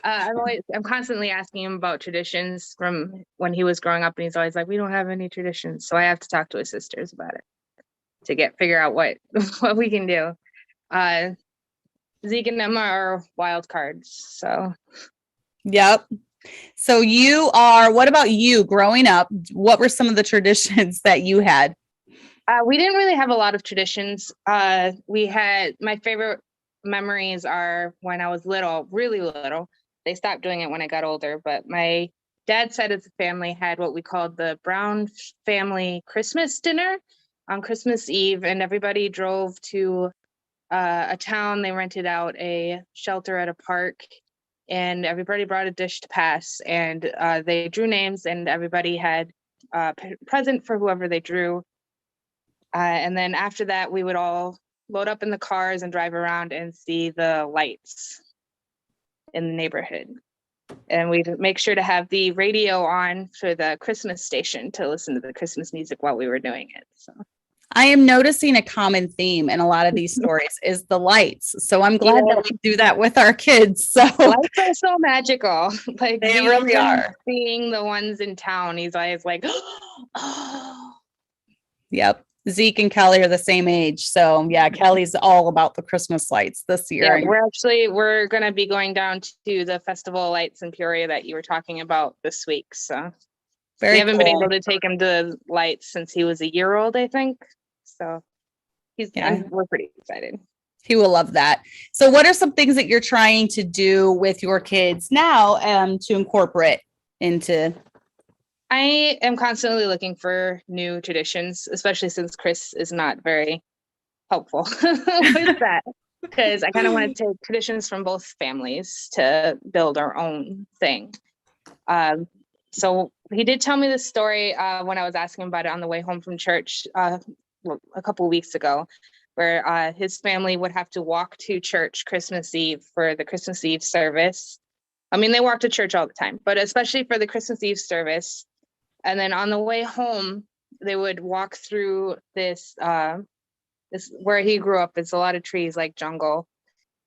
I'm constantly asking him about traditions from when he was growing up, and he's always like, we don't have any traditions. So I have to talk to his sisters about it to figure out what we can do. Zeke and Emma are wild cards. So yep. So what about you growing up? What were some of the traditions that you had? We didn't really have a lot of traditions. My favorite memories are when I was little, really little. They stopped doing it when I got older, but my dad's side of the family had what we called the Brown family Christmas dinner on Christmas Eve, and everybody drove to a town. They rented out a shelter at a park, and everybody brought a dish to pass, and they drew names, and everybody had a present for whoever they drew. And then after that, we would all load up in the cars and drive around and see the lights in the neighborhood. And we'd make sure to have the radio on for the Christmas station to listen to the Christmas music while we were doing it. So I am noticing a common theme in a lot of these stories is the lights. So I'm glad that we do that with our kids. So lights are so magical. Like they really are. Seeing the ones in town, he's always like, oh. Yep. Zeke and Kelly are the same age. So yeah, Kelly's all about the Christmas lights this year. Yeah, we're going to be going down to the Festival of Lights in Peoria that you were talking about this week. So we haven't been able to take him to lights since he was a year old, I think. So we're pretty excited. He will love that. So what are some things that you're trying to do with your kids now to incorporate into? I am constantly looking for new traditions, especially since Chris is not very helpful with that, because I kind of want to take traditions from both families to build our own thing. So he did tell me this story when I was asking him about it on the way home from church a couple of weeks ago, where his family would have to walk to church Christmas Eve for the Christmas Eve service. I mean, they walk to church all the time, but especially for the Christmas Eve service. And then on the way home, they would walk through this where he grew up. It's a lot of trees, like jungle.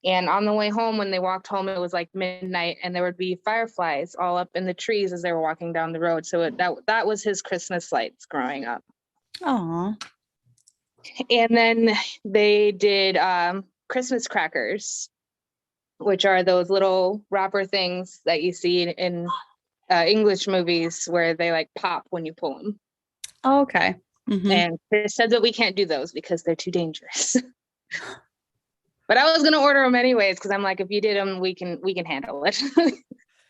And on the way home, when they walked home, it was like midnight, and there would be fireflies all up in the trees as they were walking down the road. So that was his Christmas lights growing up. Aww. And then they did Christmas crackers, which are those little wrapper things that you see in English movies where they like pop when you pull them. Oh, okay. And they said that we can't do those because they're too dangerous. But I was gonna order them anyways because I'm like, if you did them, we can handle it.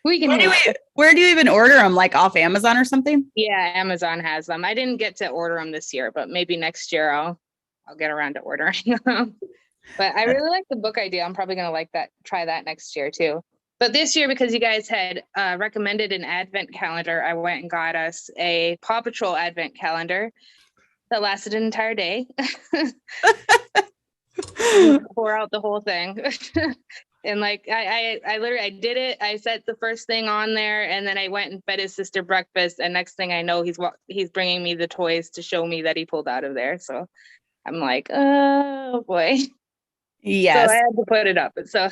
We can. Where do you even order them? Like off Amazon or something? Yeah, Amazon has them. I didn't get to order them this year, but maybe next year I'll get around to ordering them. But I really like the book idea. I'm probably gonna try that next year too. But this year, because you guys had recommended an advent calendar, I went and got us a Paw Patrol advent calendar that lasted an entire day. Pour out the whole thing. And like I literally did it. I set the first thing on there, and then I went and fed his sister breakfast. And next thing I know, he's bringing me the toys to show me that he pulled out of there. So I'm like, oh boy. Yes. So I had to put it up. So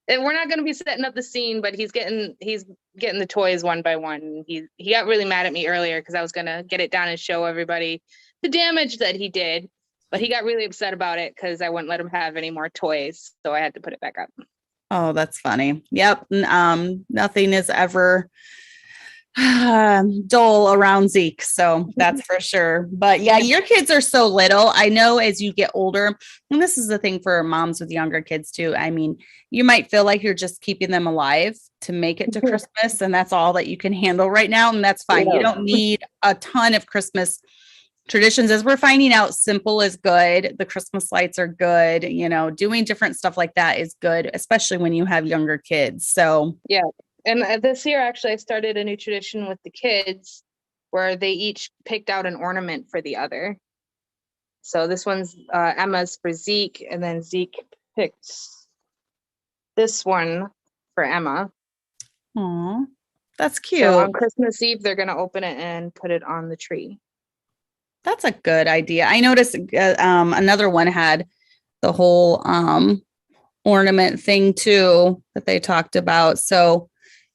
and we're not going to be setting up the scene, but he's getting the toys one by one. He got really mad at me earlier because I was going to get it down and show everybody the damage that he did. But he got really upset about it because I wouldn't let him have any more toys. So I had to put it back up. Oh, that's funny. Yep. Nothing is ever dull around Zeke. So that's for sure. But yeah, your kids are so little. I know as you get older, and this is the thing for moms with younger kids too. I mean, you might feel like you're just keeping them alive to make it to Christmas, and that's all that you can handle right now. And that's fine. Yeah. You don't need a ton of Christmas traditions. As we're finding out, simple is good. The Christmas lights are good. Doing different stuff like that is good, especially when you have younger kids. So yeah. And this year, actually, I started a new tradition with the kids where they each picked out an ornament for the other. So this one's Emma's for Zeke, and then Zeke picked this one for Emma. Aw, that's cute. So on Christmas Eve, they're going to open it and put it on the tree. That's a good idea. I noticed another one had the whole ornament thing too that they talked about. So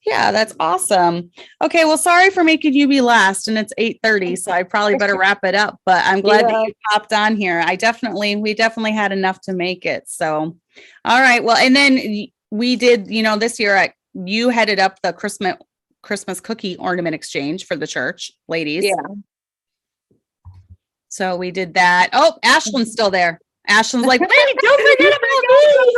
yeah, that's awesome. Okay, well, sorry for making you be last, and it's 8:30, so I probably better wrap it up. But I'm glad that you popped on here. We definitely had enough to make it. So, all right. Well, and then we did, this year you headed up the Christmas cookie ornament exchange for the church, ladies. Yeah. So we did that. Oh, Ashlyn's still there. Ashlyn's like, wait, don't forget about me.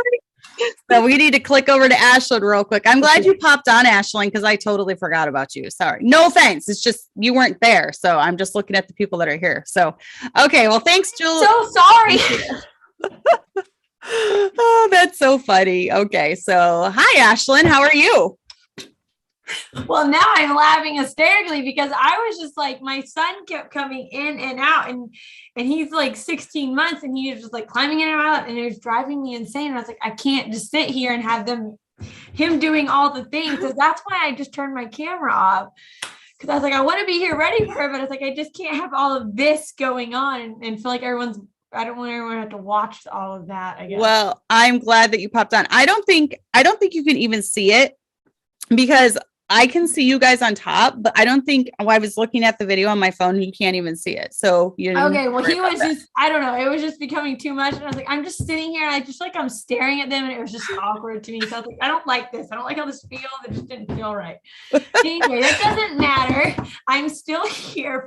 So we need to click over to Ashlyn real quick. I'm glad you popped on, Ashlyn, because I totally forgot about you. Sorry. No offense. It's just you weren't there. So I'm just looking at the people that are here. So, okay. Well, thanks, Julie. So sorry. Oh, that's so funny. Okay. So hi, Ashlyn. How are you? Well, now I'm laughing hysterically because I was just like, my son kept coming in and out, and he's like 16 months, and he was just like climbing in and out, and it was driving me insane. And I was like, I can't just sit here and have him doing all the things. So that's why I just turned my camera off, because I was like, I want to be here ready for it, but it's like, I just can't have all of this going on and feel like I don't want everyone to have to watch all of that, I guess. Well, I'm glad that you popped on. I don't think you can even see it because I can see you guys on top, but I don't think I was looking at the video on my phone. You can't even see it. So okay. Well, he was just, I don't know. It was just becoming too much. And I was like, I'm just sitting here and I just I'm staring at them, and it was just awkward to me. So I was like, I don't like this. I don't like how this feels. It just didn't feel right. Anyway, that doesn't matter. I'm still here.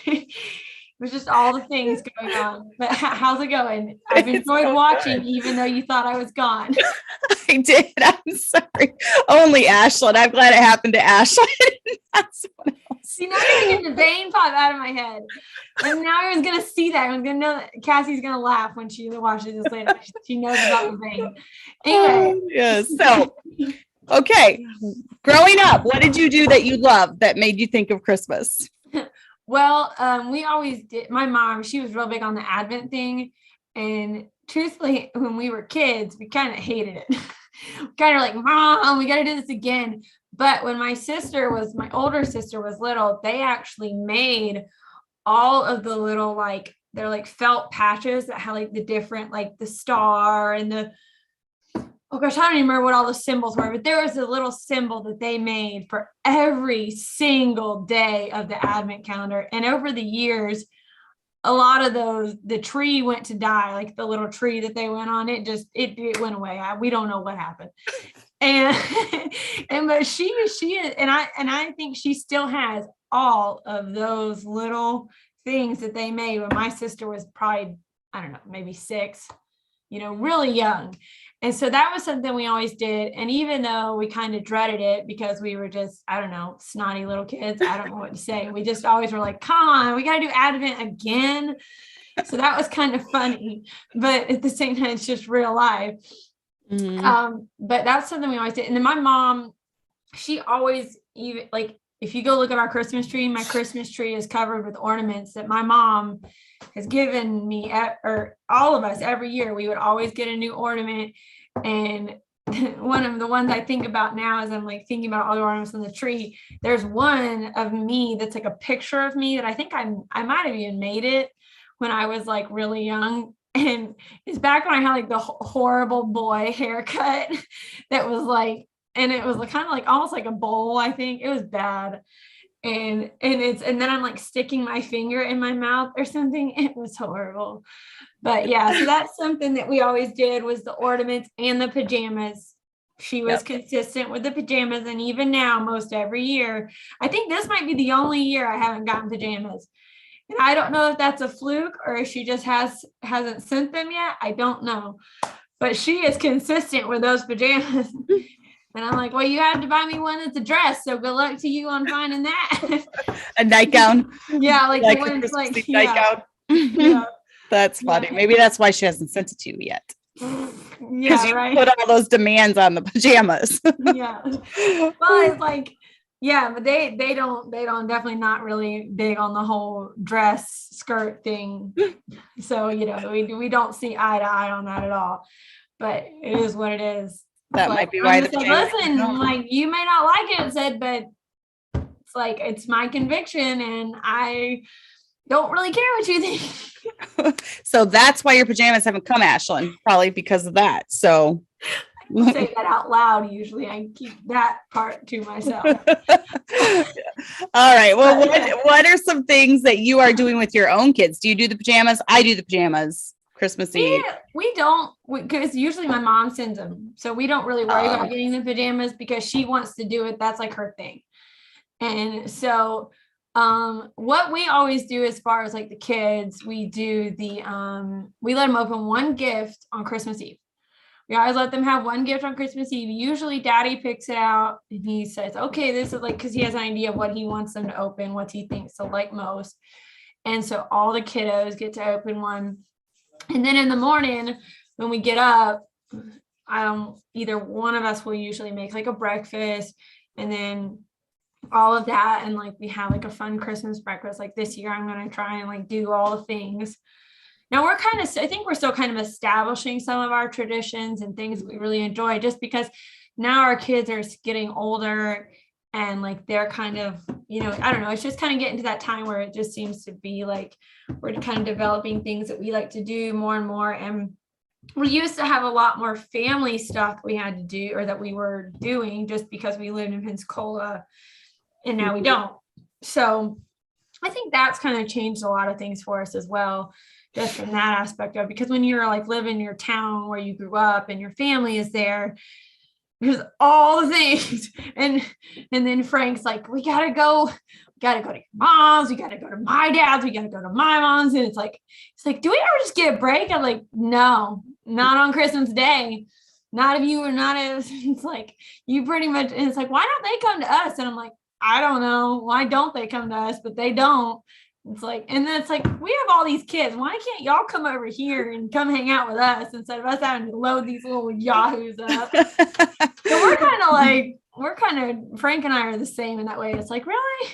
It was just all the things going on. But how's it going? I've enjoyed watching, even though you thought I was gone. I did. I'm sorry. Only Ashlyn. I'm glad it happened to Ashlyn. Not someone else. See, now you're getting the vein pop out of my head. And now everyone's going to see that. Everyone's going to know that Cassie's going to laugh when she watches this later. She knows about the vein. Anyway. Yes. So, okay. Growing up, what did you do that you loved that made you think of Christmas? Well, we always did. My mom, she was real big on the Advent thing. And truthfully, when we were kids, we kind of hated it. Kind of like, Mom, we got to do this again. But when my older sister was little, they actually made all of the little, they're like felt patches that had like the different, like the star and the, oh gosh, I don't even remember what all the symbols were, but there was a little symbol that they made for every single day of the Advent calendar. And over the years, a lot of those, the tree went to die, like the little tree that they went on, it went away. We don't know what happened. And but she is, and I think she still has all of those little things that they made when my sister was probably, I don't know, maybe 6, really young. And so that was something we always did. And even though we kind of dreaded it because we were just, I don't know, snotty little kids, I don't know what to say. We just always were like, come on, we got to do Advent again. So that was kind of funny, but at the same time, it's just real life. Mm-hmm. But that's something we always did. And then my mom, she always, even like, if you go look at our Christmas tree, my Christmas tree is covered with ornaments that my mom has given me, or all of us every year. We would always get a new ornament. And one of the ones I think about now as I'm like thinking about all the ornaments on the tree, there's one of me that's like a picture of me that I think I might have even made it when I was like really young. And it's back when I had like the horrible boy haircut that was like, and it was kind of like almost like a bowl. I think it was bad. And then I'm like sticking my finger in my mouth or something. It was horrible. But yeah, so that's something that we always did, was the ornaments and the pajamas. She was consistent with the pajamas. And even now, most every year, I think this might be the only year I haven't gotten pajamas. And I don't know if that's a fluke or if she just hasn't sent them yet. I don't know. But she is consistent with those pajamas. And I'm like, well, you had to buy me one that's a dress. So good luck to you on finding that. A nightgown. Yeah, like the one's like, nightgown. Yeah. That's funny. Yeah. Maybe that's why she hasn't sent it to you yet. Yeah, right. Put all those demands on the pajamas. Yeah. Well, it's like, yeah, but they don't definitely not really big on the whole dress skirt thing. So, we don't see eye to eye on that at all. But it is what it is. That might be why the listen, like, you may not like it, said, but it's like, it's my conviction and I don't really care what you think. So that's why your pajamas haven't come, Ashlyn, probably because of that. So I say that out loud. Usually I keep that part to myself. All right. Well, what are some things that you are doing with your own kids? Do you do the pajamas? I do the pajamas. Christmas Eve. We don't, because usually my mom sends them. So we don't really worry about getting the pajamas because she wants to do it. That's like her thing. And so what we always do as far as like the kids, we do we let them open one gift on Christmas Eve. We always let them have one gift on Christmas Eve. Usually daddy picks it out and he says, okay, this is like, because he has an idea of what he wants them to open, what he thinks they'll like most. And so all the kiddos get to open one. And then in the morning when we get up, either one of us will usually make like a breakfast and then all of that. And like we have like a fun Christmas breakfast. Like this year, I'm going to try and like do all the things. Now I think we're still kind of establishing some of our traditions and things that we really enjoy, just because now our kids are getting older and like they're kind of, I don't know, it's just kind of getting to that time where it just seems to be like we're kind of developing things that we like to do more and more. And we used to have a lot more family stuff we had to do, or that we were doing, just because we lived in Pensacola, and now we don't. So I think that's kind of changed a lot of things for us as well, just from that aspect of, because when you're like living in your town where you grew up and your family is there, there's all the things. And then Frank's like, we gotta go to your mom's, we gotta go to my dad's, we gotta go to my mom's. And it's like, do we ever just get a break? I'm like, no, not on Christmas Day. Not if you were not as, it's like, you pretty much, and it's like, why don't they come to us? And I'm like, I don't know. Why don't they come to us? But they don't. It's like, and then it's like, we have all these kids. Why can't y'all come over here and come hang out with us instead of us having to load these little yahoos up? So Frank and I are the same in that way. It's like, really?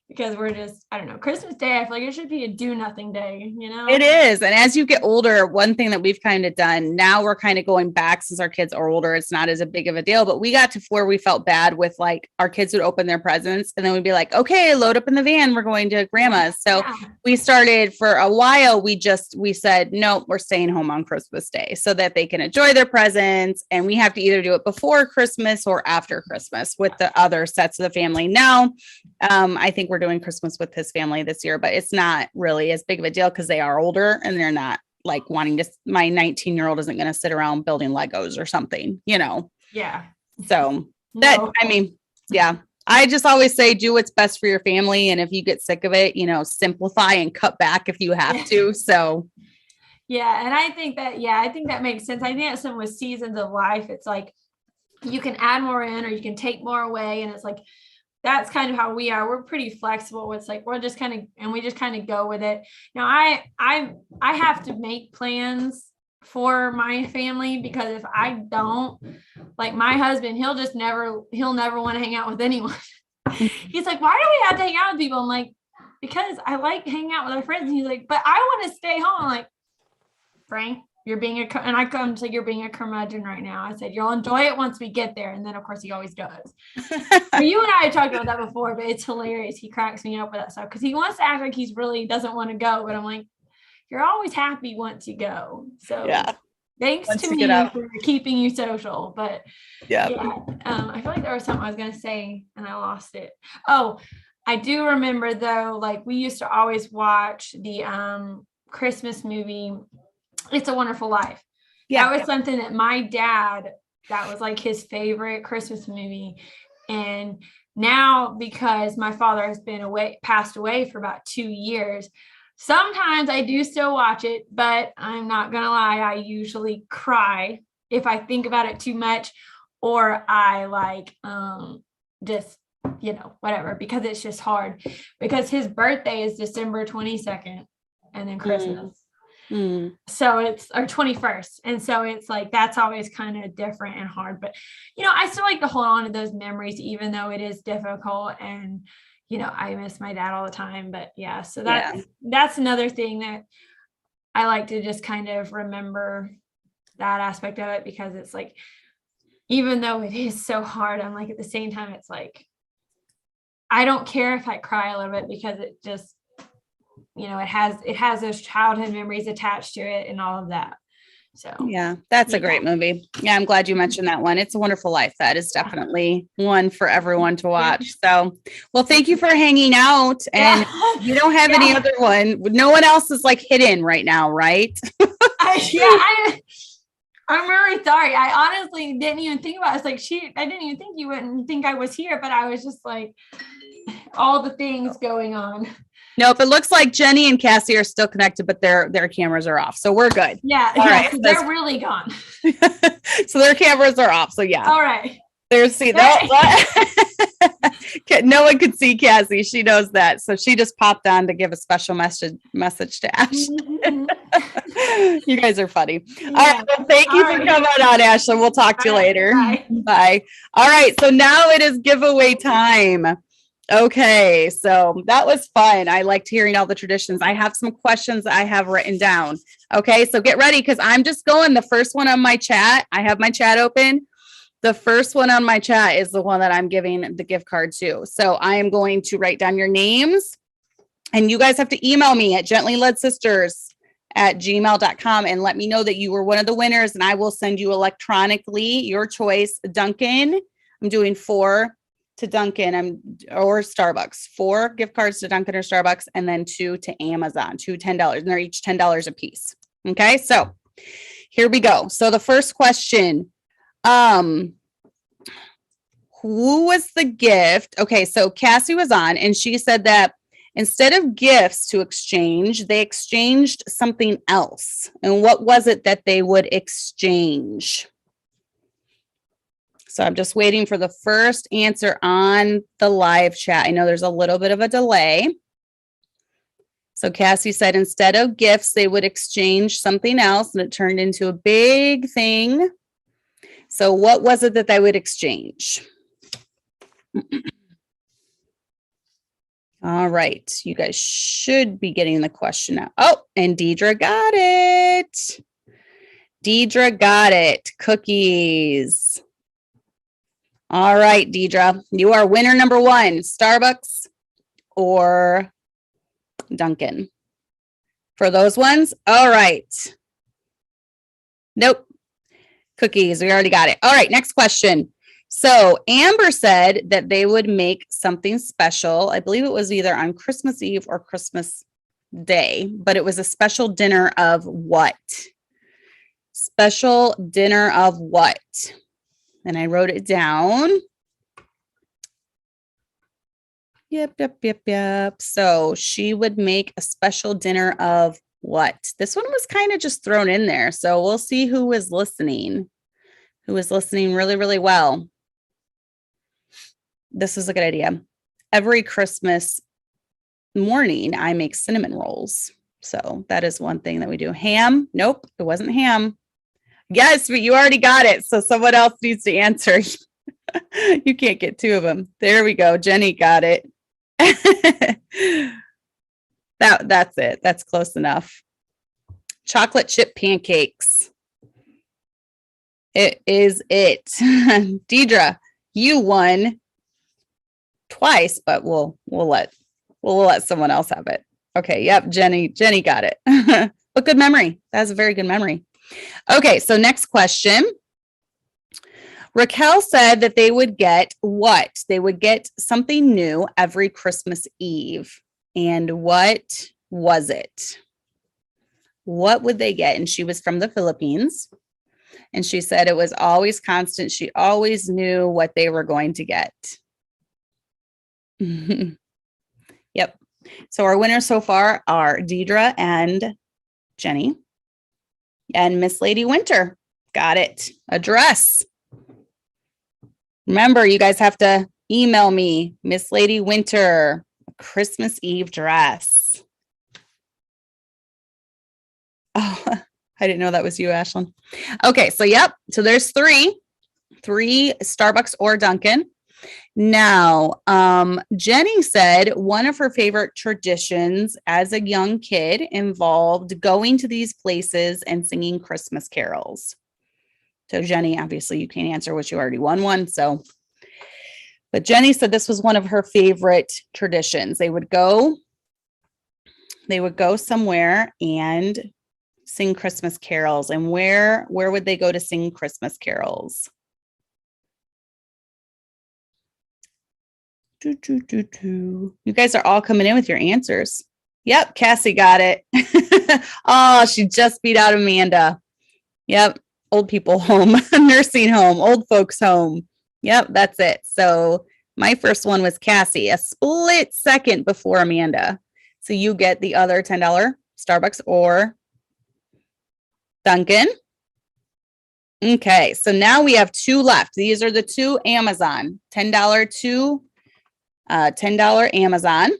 Because we're just, I don't know, Christmas Day, I feel like it should be a do nothing day, It is. And as you get older, one thing that we've kind of done, now we're kind of going back since our kids are older, it's not as a big of a deal, but we got to where we felt bad with like our kids would open their presents and then we'd be like, okay, load up in the van, we're going to grandma's. So we started for a while, we said, no, we're staying home on Christmas Day so that they can enjoy their presents. And we have to either do it before Christmas or after Christmas with the other sets of the family. Now, I think we're doing Christmas with his family this year, but it's not really as big of a deal because they are older and they're not like wanting to, my 19-year-old isn't going to sit around building Legos or something, Yeah. So that, No. I mean, yeah, I just always say do what's best for your family. And if you get sick of it, you know, simplify and cut back if you have to. So Yeah. And I think that makes sense. I think that's some with seasons of life. It's like you can add more in or you can take more away. And it's like, that's kind of how we are. We're pretty flexible. It's like, we just kind of go with it. Now I have to make plans for my family, because if I don't, like my husband, he'll never want to hang out with anyone. He's like, why do we have to hang out with people? I'm like, because I like hanging out with our friends. And he's like, but I want to stay home. I'm like, Frank, you're being and I come to say, you're being a curmudgeon right now. I said, you'll enjoy it once we get there. And then of course he always does. But you and I talked about that before, but it's hilarious. He cracks me up with that stuff because he wants to act like he's really doesn't want to go. But I'm like, you're always happy once you go. So yeah. Thanks Once to you me get for keeping you social. But Yeah. I feel like there was something I was going to say and I lost it. Oh, I do remember though, like we used to always watch the Christmas movie, It's a Wonderful Life. Yeah. That was something that my dad, that was like his favorite Christmas movie. And now, because my father has passed away for about 2 years, sometimes I do still watch it, but I'm not going to lie. I usually cry if I think about it too much, or I like, just, whatever, because it's just hard because his birthday is December 22nd and then Christmas. So it's our 21st. And so it's like, that's always kind of different and hard, but I still like to hold on to those memories, even though it is difficult. And, I miss my dad all the time, but yeah, so that's another thing that I like to just kind of remember that aspect of it, because it's like, even though it is so hard, I'm like, at the same time, it's like, I don't care if I cry a little bit because it just, it has those childhood memories attached to it and all of that. So yeah, that's a great movie. Yeah, I'm glad you mentioned that one. It's a Wonderful Life. That is definitely one for everyone to watch. So, well, thank you for hanging out. And you don't have any other one. No one else is like hidden right now, right? I'm really sorry. I honestly didn't even think about it. It's like, I didn't even think you wouldn't think I was here, but I was just like, all the things going on. Nope. It looks like Jenny and Cassie are still connected, but their cameras are off. So we're good. Yeah. All right. So they're really gone. So their cameras are off. So yeah. All right. There's no one could see Cassie. She knows that. So she just popped on to give a special message to Ashley. You guys are funny. Yeah. All right. Well, thank you for coming on, Ashley. We'll talk to you later. Bye. Bye. All right. So now it is giveaway time. Okay. So that was fun. I liked hearing all the traditions. I have some questions I have written down. Okay. So get ready, because I'm just going the first one on my chat. I have my chat open. The first one on my chat is the one that I'm giving the gift card to. So I am going to write down your names, and you guys have to email me at gentlyledsisters@gmail.com and let me know that you were one of the winners, and I will send you electronically your choice. Dunkin', I'm doing 4 to Dunkin' or Starbucks, 4 gift cards to Dunkin' or Starbucks, and then 2 to Amazon, 2 $10, and they're each $10 a piece. Okay, so here we go. So the first question, who was the gift? Okay, so Cassie was on, and she said that instead of gifts to exchange, they exchanged something else. And what was it that they would exchange? So I'm just waiting for the first answer on the live chat. I know there's a little bit of a delay. So Cassie said instead of gifts, they would exchange something else, and it turned into a big thing. So what was it that they would exchange? All right. You guys should be getting the question now. Oh, and Deidre got it. Deidre got it. Cookies. All right, Deidre, you are winner number 1, Starbucks or Dunkin'. For those ones, all right. Nope. Cookies, we already got it. All right, next question. So Amber said that they would make something special. I believe it was either on Christmas Eve or Christmas Day, but it was a special dinner of what? Special dinner of what? And I wrote it down. Yep. So she would make a special dinner of what? This one was kind of just thrown in there. So we'll see who was listening. Who was listening really, really well. This is a good idea. Every Christmas morning, I make cinnamon rolls. So that is one thing that we do. Ham? Nope, it wasn't ham. Yes, but you already got it. So someone else needs to answer. You can't get two of them. There we go. Jenny got it. That's it. That's close enough. Chocolate chip pancakes. It is it. Deidre, you won twice, but we'll let someone else have it. Okay, yep, Jenny got it. But good memory. That's a very good memory. Okay, so next question. Raquel said that they would get what? They would get something new every Christmas Eve. And what was it? What would they get? And she was from the Philippines. And she said it was always constant. She always knew what they were going to get. Yep. So our winners so far are Deidre and Jenny. And Miss Lady Winter got it. A dress. Remember, you guys have to email me, Miss Lady Winter, a Christmas Eve dress. Oh, I didn't know that was you, Ashlyn. Okay, so yep. So there's three Starbucks or Dunkin'. Now, Jenny said one of her favorite traditions as a young kid involved going to these places and singing Christmas carols. So Jenny, obviously you can't answer what you already won one. So, but Jenny said this was one of her favorite traditions. They would go somewhere and sing Christmas carols. And where would they go to sing Christmas carols? You guys are all coming in with your answers. Yep, Cassie got it. Oh, she just beat out Amanda. Yep, old people home, nursing home, old folks home. Yep, that's it. So my first one was Cassie, a split second before Amanda. So you get the other $10 Starbucks or Dunkin'. Okay, so now we have two left. These are the two Amazon, $10 Amazon.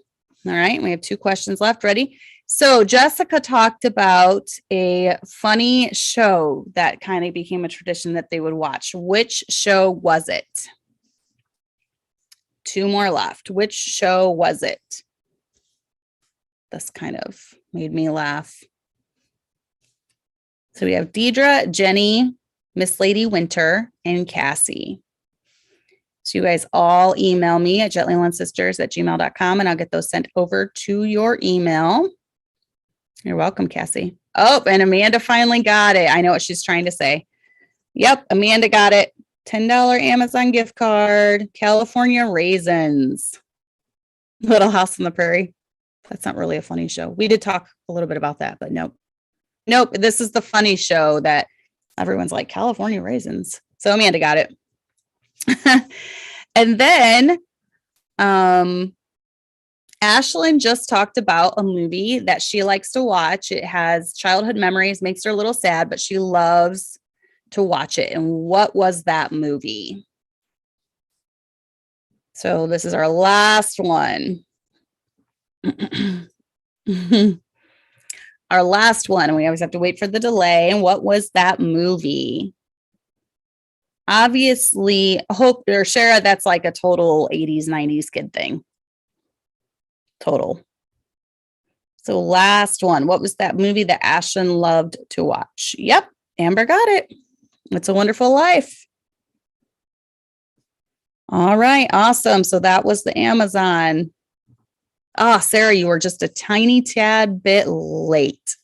All right, we have two questions left. Ready? So Jessica talked about a funny show that kind of became a tradition that they would watch. Which show was it? Two more left. Which show was it? This kind of made me laugh. So we have Deidre, Jenny, Miss Lady Winter, and Cassie. So you guys all email me at gentlyled@gmail.com and I'll get those sent over to your email. You're welcome, Cassie. Oh, and Amanda finally got it. I know what she's trying to say. Yep, Amanda got it. $10 Amazon gift card, California Raisins. Little House on the Prairie. That's not really a funny show. We did talk a little bit about that, but nope. Nope, this is the funny show that everyone's like, California Raisins. So Amanda got it. And then Ashlyn just talked about a movie that she likes to watch. It has childhood memories, makes her a little sad, but she loves to watch it. And what was that movie? So this is our last one. Our last one, and we always have to wait for the delay. And what was that movie? Obviously, Hope or Shara, that's like a total 80s, 90s kid thing. Total. So last one, what was that movie that Ashlyn loved to watch? Yep, Amber got it. It's a Wonderful Life. All right, awesome. So that was the Amazon. Ah, Sarah, you were just a tiny tad bit late.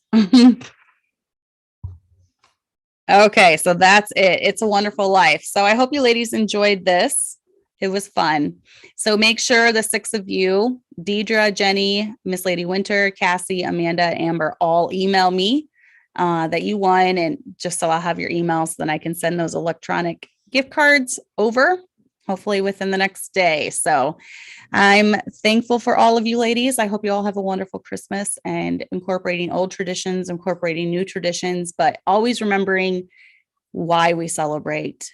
Okay, so that's it. It's a Wonderful Life. So I hope you ladies enjoyed this. It was fun. So make sure the 6 of you, Deidre, Jenny, Miss Lady Winter, Cassie, Amanda, Amber, all email me that you won. And just so I'll have your emails, then I can send those electronic gift cards over, hopefully within the next day. So I'm thankful for all of you ladies. I hope you all have a wonderful Christmas and incorporating old traditions, incorporating new traditions, but always remembering why we celebrate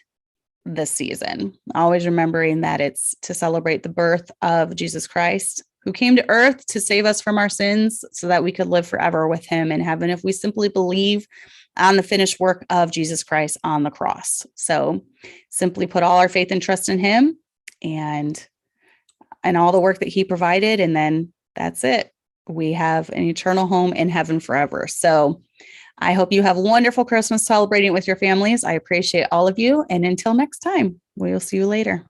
this season. Always remembering that it's to celebrate the birth of Jesus Christ, who came to earth to save us from our sins so that we could live forever with him in heaven if we simply believe on the finished work of Jesus Christ on the cross. So simply put all our faith and trust in him and all the work that he provided. And then that's it. We have an eternal home in heaven forever. So I hope you have a wonderful Christmas celebrating with your families. I appreciate all of you. And until next time, we'll see you later.